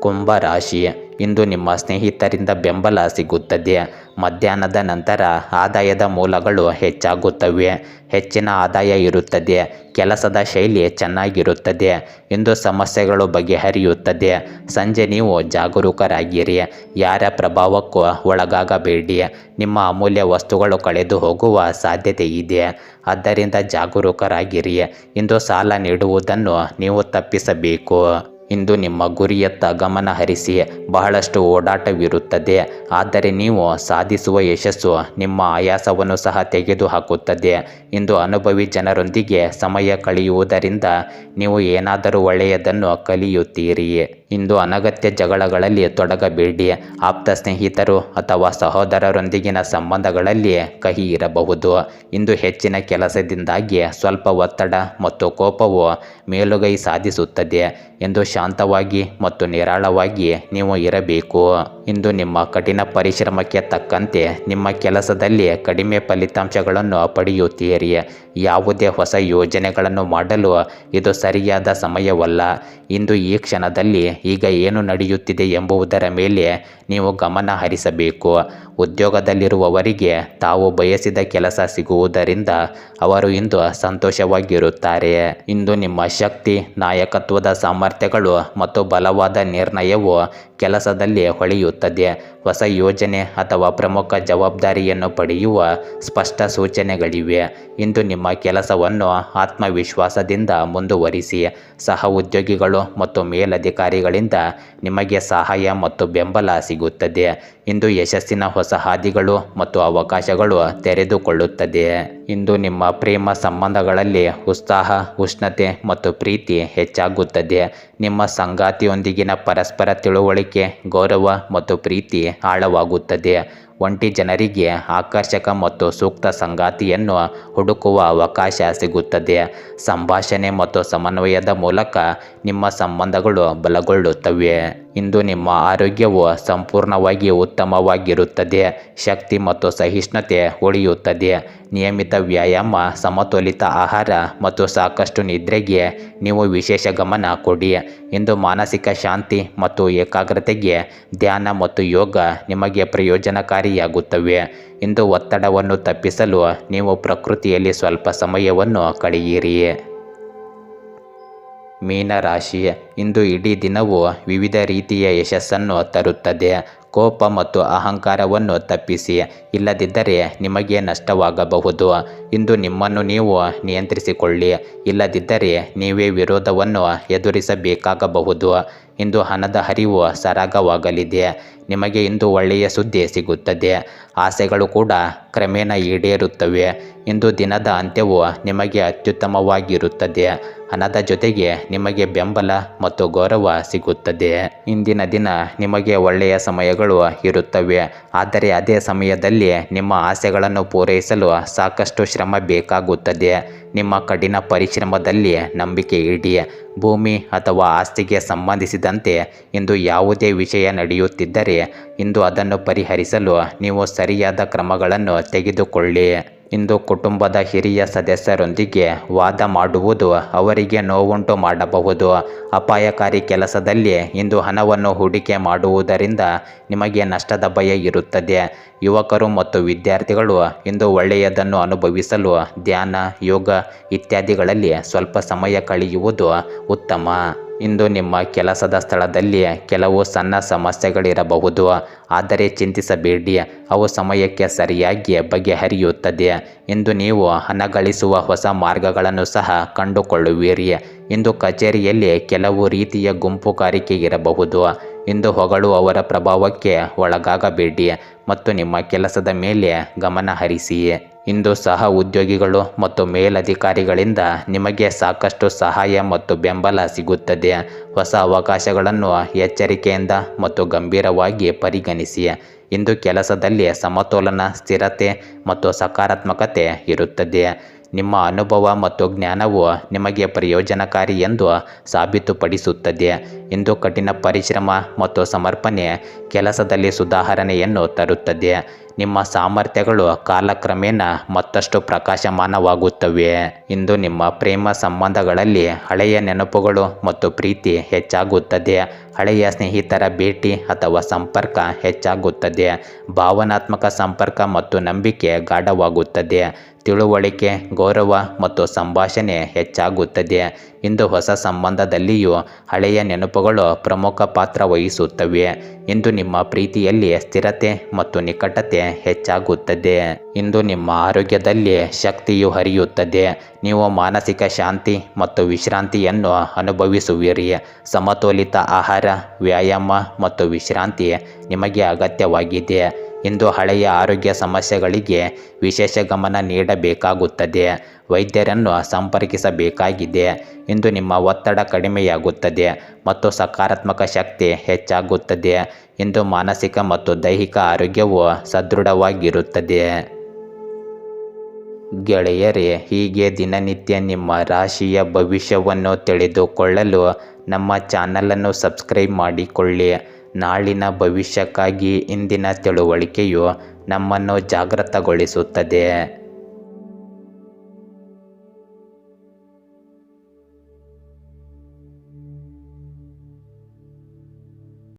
ಕುಂಭ ರಾಶಿ, ಇಂದು ನಿಮ್ಮ ಸ್ನೇಹಿತರಿಂದ ಬೆಂಬಲ ಸಿಗುತ್ತದೆ. ಮಧ್ಯಾಹ್ನದ ನಂತರ ಆದಾಯದ ಮೂಲಗಳು ಹೆಚ್ಚಾಗುತ್ತವೆ. ಹೆಚ್ಚಿನ ಆದಾಯ ಇರುತ್ತದೆ. ಕೆಲಸದ ಶೈಲಿ ಚೆನ್ನಾಗಿರುತ್ತದೆ. ಇಂದು ಸಮಸ್ಯೆಗಳು ಬಗೆಹರಿಯುತ್ತದೆ. ಸಂಜೆ ನೀವು ಜಾಗರೂಕರಾಗಿರಿ. ಯಾರ ಪ್ರಭಾವಕ್ಕೂ ಒಳಗಾಗಬೇಡಿ. ನಿಮ್ಮ ಅಮೂಲ್ಯ ವಸ್ತುಗಳು ಕಳೆದು ಹೋಗುವ ಸಾಧ್ಯತೆ ಇದೆ. ಆದ್ದರಿಂದ ಜಾಗರೂಕರಾಗಿರಿ. ಇಂದು ಸಾಲ ನೀಡುವುದನ್ನು ನೀವು ತಪ್ಪಿಸಬೇಕು. ಇಂದು ನಿಮ್ಮ ಗುರಿಯತ್ತ ಗಮನ ಹರಿಸಿ. ಬಹಳಷ್ಟು ಓಡಾಟವಿರುತ್ತದೆ, ಆದರೆ ನೀವು ಸಾಧಿಸುವ ಯಶಸ್ಸು ನಿಮ್ಮ ಆಯಾಸವನ್ನು ಸಹ ತೆಗೆದುಹಾಕುತ್ತದೆ. ಇಂದು ಅನುಭವಿ ಜನರೊಂದಿಗೆ ಸಮಯ ಕಳೆಯುವುದರಿಂದ ನೀವು ಏನಾದರೂ ಒಳ್ಳೆಯದನ್ನು ಕಲಿಯುತ್ತೀರಿ. ಇಂದು ಅನಗತ್ಯ ಜಗಳಗಳಲ್ಲಿ ತೊಡಗಬೇಡಿ. ಆಪ್ತ ಸ್ನೇಹಿತರು ಅಥವಾ ಸಹೋದರರೊಂದಿಗಿನ ಸಂಬಂಧಗಳಲ್ಲಿ ಕಹಿ ಇರಬಹುದು. ಇಂದು ಹೆಚ್ಚಿನ ಕೆಲಸದಿಂದಾಗಿ ಸ್ವಲ್ಪ ಒತ್ತಡ ಮತ್ತು ಕೋಪವು ಮೇಲುಗೈ ಸಾಧಿಸುತ್ತದೆ. ಎಂದು ಶಾಂತವಾಗಿ ಮತ್ತು ನಿರಾಳವಾಗಿ ನೀವು ಇರಬೇಕು. ಇಂದು ನಿಮ್ಮ ಕಠಿಣ ಪರಿಶ್ರಮಕ್ಕೆ ತಕ್ಕಂತೆ ನಿಮ್ಮ ಕೆಲಸದಲ್ಲಿ ಕಡಿಮೆ ಫಲಿತಾಂಶಗಳನ್ನು ಪಡೆಯುತ್ತೀರಿ. ಯಾವುದೇ ಹೊಸ ಯೋಜನೆಗಳನ್ನು ಮಾಡಲು ಇದು ಸರಿಯಾದ ಸಮಯವಲ್ಲ. ಇಂದು ಈ ಕ್ಷಣದಲ್ಲಿ ಈಗ ಏನು ನಡೆಯುತ್ತಿದೆ ಎಂಬುದರ ಮೇಲೆ ನೀವು ಗಮನ ಹರಿಸಬೇಕು. ಉದ್ಯೋಗದಲ್ಲಿರುವವರಿಗೆ ತಾವು ಬಯಸಿದ ಕೆಲಸ ಸಿಗುವುದರಿಂದ ಅವರು ಇಂದು ಸಂತೋಷವಾಗಿರುತ್ತಾರೆ. ಇಂದು ನಿಮ್ಮ ಶಕ್ತಿ, ನಾಯಕತ್ವದ ಸಾಮರ್ಥ್ಯಗಳು ಮತ್ತು ಬಲವಾದ ನಿರ್ಣಯವು ಕೆಲಸದಲ್ಲಿ ಹೊಳೆಯುತ್ತದೆ. ಹೊಸ ಯೋಜನೆ ಅಥವಾ ಪ್ರಮುಖ ಜವಾಬ್ದಾರಿಯನ್ನು ಪಡೆಯುವ ಸ್ಪಷ್ಟ ಸೂಚನೆಗಳಿವೆ. ಇಂದು ನಿಮ್ಮ ಕೆಲಸವನ್ನು ಆತ್ಮವಿಶ್ವಾಸದಿಂದ ಮುಂದುವರಿಸಿ. ಸಹ ಉದ್ಯೋಗಿಗಳು ಮತ್ತು ಮೇಲಧಿಕಾರಿಗಳಿಂದ ನಿಮಗೆ ಸಹಾಯ ಮತ್ತು ಬೆಂಬಲ ಸಿಗುತ್ತದೆ. ಇಂದು ಯಶಸ್ಸಿನ ಹೊಸ ಹಾದಿಗಳು ಮತ್ತು ಅವಕಾಶಗಳು ತೆರೆದುಕೊಳ್ಳುತ್ತದೆ. ಇಂದು ನಿಮ್ಮ ಪ್ರೇಮ ಸಂಬಂಧಗಳಲ್ಲಿ ಉತ್ಸಾಹ, ಉಷ್ಣತೆ ಮತ್ತು ಪ್ರೀತಿ ಹೆಚ್ಚಾಗುತ್ತದೆ. ನಿಮ್ಮ ಸಂಗಾತಿಯೊಂದಿಗಿನ ಪರಸ್ಪರ ತಿಳುವಳಿಕೆ, ಗೌರವ ಮತ್ತು ಪ್ರೀತಿ ಆಳವಾಗುತ್ತದೆ. ಒಂಟಿ ಜನರಿಗೆ ಆಕರ್ಷಕ ಮತ್ತು ಸೂಕ್ತ ಸಂಗಾತಿಯನ್ನು ಹುಡುಕುವ ಅವಕಾಶ ಸಿಗುತ್ತದೆ. ಸಂಭಾಷಣೆ ಮತ್ತು ಸಮನ್ವಯದ ಮೂಲಕ ನಿಮ್ಮ ಸಂಬಂಧಗಳು ಬಲಗೊಳ್ಳುತ್ತವೆ. ಇಂದು ನಿಮ್ಮ ಆರೋಗ್ಯವು ಸಂಪೂರ್ಣವಾಗಿ ಉತ್ತಮವಾಗಿರುತ್ತದೆ. ಶಕ್ತಿ ಮತ್ತು ಸಹಿಷ್ಣುತೆ ಉಳಿಯುತ್ತದೆ. ನಿಯಮಿತ ವ್ಯಾಯಾಮ, ಸಮತೋಲಿತ ಆಹಾರ ಮತ್ತು ಸಾಕಷ್ಟು ನಿದ್ರೆಗೆ ನೀವು ವಿಶೇಷ ಗಮನ ಕೊಡಿ. ಇಂದು ಮಾನಸಿಕ ಶಾಂತಿ ಮತ್ತು ಏಕಾಗ್ರತೆಗೆ ಧ್ಯಾನ ಮತ್ತು ಯೋಗ ನಿಮಗೆ ಪ್ರಯೋಜನಕಾರಿಯಾಗುತ್ತವೆ. ಇಂದು ಒತ್ತಡವನ್ನು ತಪ್ಪಿಸಲು ನೀವು ಪ್ರಕೃತಿಯಲ್ಲಿ ಸ್ವಲ್ಪ ಸಮಯವನ್ನು ಕಳೆಯಿರಿ. ಮೀನರಾಶಿ, ಇಂದು ಇಡೀ ದಿನವು ವಿವಿಧ ರೀತಿಯ ಯಶಸ್ಸನ್ನು ತರುತ್ತದೆ. ಕೋಪ ಮತ್ತು ಅಹಂಕಾರವನ್ನು ತಪ್ಪಿಸಿ, ಇಲ್ಲದಿದ್ದರೆ ನಿಮಗೆ ನಷ್ಟವಾಗಬಹುದು. ಇಂದು ನಿಮ್ಮನ್ನು ನೀವು ನಿಯಂತ್ರಿಸಿಕೊಳ್ಳಿ, ಇಲ್ಲದಿದ್ದರೆ ನೀವೇ ವಿರೋಧವನ್ನು ಎದುರಿಸಬೇಕಾಗಬಹುದು. ಇಂದು ಹಣದ ಹರಿವು ಸರಾಗವಾಗಲಿದೆ. ನಿಮಗೆ ಇಂದು ಒಳ್ಳೆಯ ಸುದ್ದಿ ಸಿಗುತ್ತದೆ. ಆಸೆಗಳು ಕೂಡ ಕ್ರಮೇಣ ಈಡೇರುತ್ತವೆ. ಇಂದು ದಿನದ ಅಂತ್ಯವು ನಿಮಗೆ ಅತ್ಯುತ್ತಮವಾಗಿರುತ್ತದೆ. ಹಣದ ಜೊತೆಗೆ ನಿಮಗೆ ಬೆಂಬಲ ಮತ್ತು ಗೌರವ ಸಿಗುತ್ತದೆ. ಇಂದಿನ ದಿನ ನಿಮಗೆ ಒಳ್ಳೆಯ ಸಮಯಗಳು ಇರುತ್ತವೆ, ಆದರೆ ಅದೇ ಸಮಯದಲ್ಲಿ ನಿಮ್ಮ ಆಸೆಗಳನ್ನು ಪೂರೈಸಲು ಸಾಕಷ್ಟು ಶ್ರಮ ಬೇಕಾಗುತ್ತದೆ. ನಿಮ್ಮ ಕಠಿಣ ಪರಿಶ್ರಮದಲ್ಲಿ ನಂಬಿಕೆ ಇಡಿ. ಭೂಮಿ ಅಥವಾ ಆಸ್ತಿಗೆ ಸಂಬಂಧಿಸಿದಂತೆ ಇಂದು ಯಾವುದೇ ವಿಷಯ ನಡೆಯುತ್ತಿದ್ದರೆ ಇಂದು ಅದನ್ನು ಪರಿಹರಿಸಲು ನೀವು ಸರಿಯಾದ ಕ್ರಮಗಳನ್ನು ತೆಗೆದುಕೊಳ್ಳಿ. ಇಂದು ಕುಟುಂಬದ ಹಿರಿಯ ಸದಸ್ಯರೊಂದಿಗೆ ವಾದ ಮಾಡುವುದು ಅವರಿಗೆ ನೋವುಂಟು ಮಾಡಬಹುದು. ಅಪಾಯಕಾರಿ ಕೆಲಸದಲ್ಲಿ ಇಂದು ಹಣವನ್ನು ಹೂಡಿಕೆ ಮಾಡುವುದರಿಂದ ನಿಮಗೆ ನಷ್ಟದ ಭಯ ಇರುತ್ತದೆ. ಯುವಕರು ಮತ್ತು ವಿದ್ಯಾರ್ಥಿಗಳು ಇಂದು ಒಳ್ಳೆಯದನ್ನು ಅನುಭವಿಸಲು ಧ್ಯಾನ, ಯೋಗ ಇತ್ಯಾದಿಗಳಲ್ಲಿ ಸ್ವಲ್ಪ ಸಮಯ ಕಳೆಯುವುದು ಉತ್ತಮ. ಇಂದು ನಿಮ್ಮ ಕೆಲಸದ ಸ್ಥಳದಲ್ಲಿ ಕೆಲವು ಸಣ್ಣ ಸಮಸ್ಯೆಗಳಿರಬಹುದು, ಆದರೆ ಚಿಂತಿಸಬೇಡಿ, ಅವು ಸಮಯಕ್ಕೆ ಸರಿಯಾಗಿ ಬಗೆಹರಿಯುತ್ತದೆ. ಇಂದು ನೀವು ಹಣ ಗಳಿಸುವ ಹೊಸ ಮಾರ್ಗಗಳನ್ನು ಸಹ ಕಂಡುಕೊಳ್ಳುವಿರಿ. ಇಂದು ಕಚೇರಿಯಲ್ಲಿ ಕೆಲವು ರೀತಿಯ ಗುಂಪುಗಾರಿಕೆ ಇರಬಹುದು. ಇಂದು ಹೊಗಳುವವರ ಪ್ರಭಾವಕ್ಕೆ ಒಳಗಾಗಬೇಡಿ ಮತ್ತು ನಿಮ್ಮ ಕೆಲಸದ ಮೇಲೆ ಗಮನ ಹರಿಸಿ. ಇಂದು ಸಹ ಉದ್ಯೋಗಿಗಳು ಮತ್ತು ಮೇಲಧಿಕಾರಿಗಳಿಂದ ನಿಮಗೆ ಸಾಕಷ್ಟು ಸಹಾಯ ಮತ್ತು ಬೆಂಬಲ ಸಿಗುತ್ತದೆ. ಹೊಸ ಅವಕಾಶಗಳನ್ನು ಎಚ್ಚರಿಕೆಯಿಂದ ಮತ್ತು ಗಂಭೀರವಾಗಿ ಪರಿಗಣಿಸಿ. ಇಂದು ಕೆಲಸದಲ್ಲಿ ಸಮತೋಲನ, ಸ್ಥಿರತೆ ಮತ್ತು ಸಕಾರಾತ್ಮಕತೆ ಇರುತ್ತದೆ. ನಿಮ್ಮ ಅನುಭವ ಮತ್ತು ಜ್ಞಾನವು ನಿಮಗೆ ಪ್ರಯೋಜನಕಾರಿ ಎಂದು ಸಾಬೀತುಪಡಿಸುತ್ತದೆ. ಇಂದು ಕಠಿಣ ಪರಿಶ್ರಮ ಮತ್ತು ಸಮರ್ಪಣೆ ಕೆಲಸದಲ್ಲಿ ಸುಧಾರಣೆಯನ್ನು ತರುತ್ತದೆ. ನಿಮ್ಮ ಸಾಮರ್ಥ್ಯಗಳು ಕಾಲಕ್ರಮೇಣ ಮತ್ತಷ್ಟು ಪ್ರಕಾಶಮಾನವಾಗುತ್ತವೆ. ಇಂದು ನಿಮ್ಮ ಪ್ರೇಮ ಸಂಬಂಧಗಳಲ್ಲಿ ಹಳೆಯ ನೆನಪುಗಳು ಮತ್ತು ಪ್ರೀತಿ ಹೆಚ್ಚಾಗುತ್ತದೆ. ಹಳೆಯ ಸ್ನೇಹಿತರ ಭೇಟಿ ಅಥವಾ ಸಂಪರ್ಕ ಹೆಚ್ಚಾಗುತ್ತದೆ. ಭಾವನಾತ್ಮಕ ಸಂಪರ್ಕ ಮತ್ತು ನಂಬಿಕೆ ಗಾಢವಾಗುತ್ತದೆ. ತಿಳುವಳಿಕೆ, ಗೌರವ ಮತ್ತು ಸಂಭಾಷಣೆ ಹೆಚ್ಚಾಗುತ್ತದೆ. ಇಂದು ಹೊಸ ಸಂಬಂಧದಲ್ಲಿಯೂ ಹಳೆಯ ನೆನಪುಗಳು ಪ್ರಮುಖ ಪಾತ್ರ ವಹಿಸುತ್ತವೆ. ಇಂದು ನಿಮ್ಮ ಪ್ರೀತಿಯಲ್ಲಿ ಸ್ಥಿರತೆ ಮತ್ತು ನಿಕಟತೆ ಹೆಚ್ಚಾಗುತ್ತದೆ. ಇಂದು ನಿಮ್ಮ ಆರೋಗ್ಯದಲ್ಲಿ ಶಕ್ತಿಯು ಹರಿಯುತ್ತದೆ. ನೀವು ಮಾನಸಿಕ ಶಾಂತಿ ಮತ್ತು ವಿಶ್ರಾಂತಿಯನ್ನು ಅನುಭವಿಸುವಿರಿ. ಸಮತೋಲಿತ ಆಹಾರ, ವ್ಯಾಯಾಮ ಮತ್ತು ವಿಶ್ರಾಂತಿ ನಿಮಗೆ ಅಗತ್ಯವಾಗಿದೆ. ಇಂದು ಹಳೆಯ ಆರೋಗ್ಯ ಸಮಸ್ಯೆಗಳಿಗೆ ವಿಶೇಷ ಗಮನ ನೀಡಬೇಕಾಗುತ್ತದೆ. ವೈದ್ಯರನ್ನು ಸಂಪರ್ಕಿಸಬೇಕಾಗಿದೆ. ಇಂದು ನಿಮ್ಮ ಒತ್ತಡ ಕಡಿಮೆಯಾಗುತ್ತದೆ ಮತ್ತು ಸಕಾರಾತ್ಮಕ ಶಕ್ತಿ ಹೆಚ್ಚಾಗುತ್ತದೆ. ಇಂದು ಮಾನಸಿಕ ಮತ್ತು ದೈಹಿಕ ಆರೋಗ್ಯವು ಸದೃಢವಾಗಿರುತ್ತದೆ. ಗೆಳೆಯರೇ, ಹೀಗೆ ದಿನನಿತ್ಯ ನಿಮ್ಮ ರಾಶಿಯ ಭವಿಷ್ಯವನ್ನು ತಿಳಿದುಕೊಳ್ಳಲು ನಮ್ಮ ಚಾನಲನ್ನು ಸಬ್ಸ್ಕ್ರೈಬ್ ಮಾಡಿಕೊಳ್ಳಿ. ನಾಳಿನ ಭವಿಷ್ಯಕ್ಕಾಗಿ ಇಂದಿನ ತಿಳುವಳಿಕೆಯು ನಮ್ಮನ್ನು ಜಾಗೃತಗೊಳಿಸುತ್ತದೆ.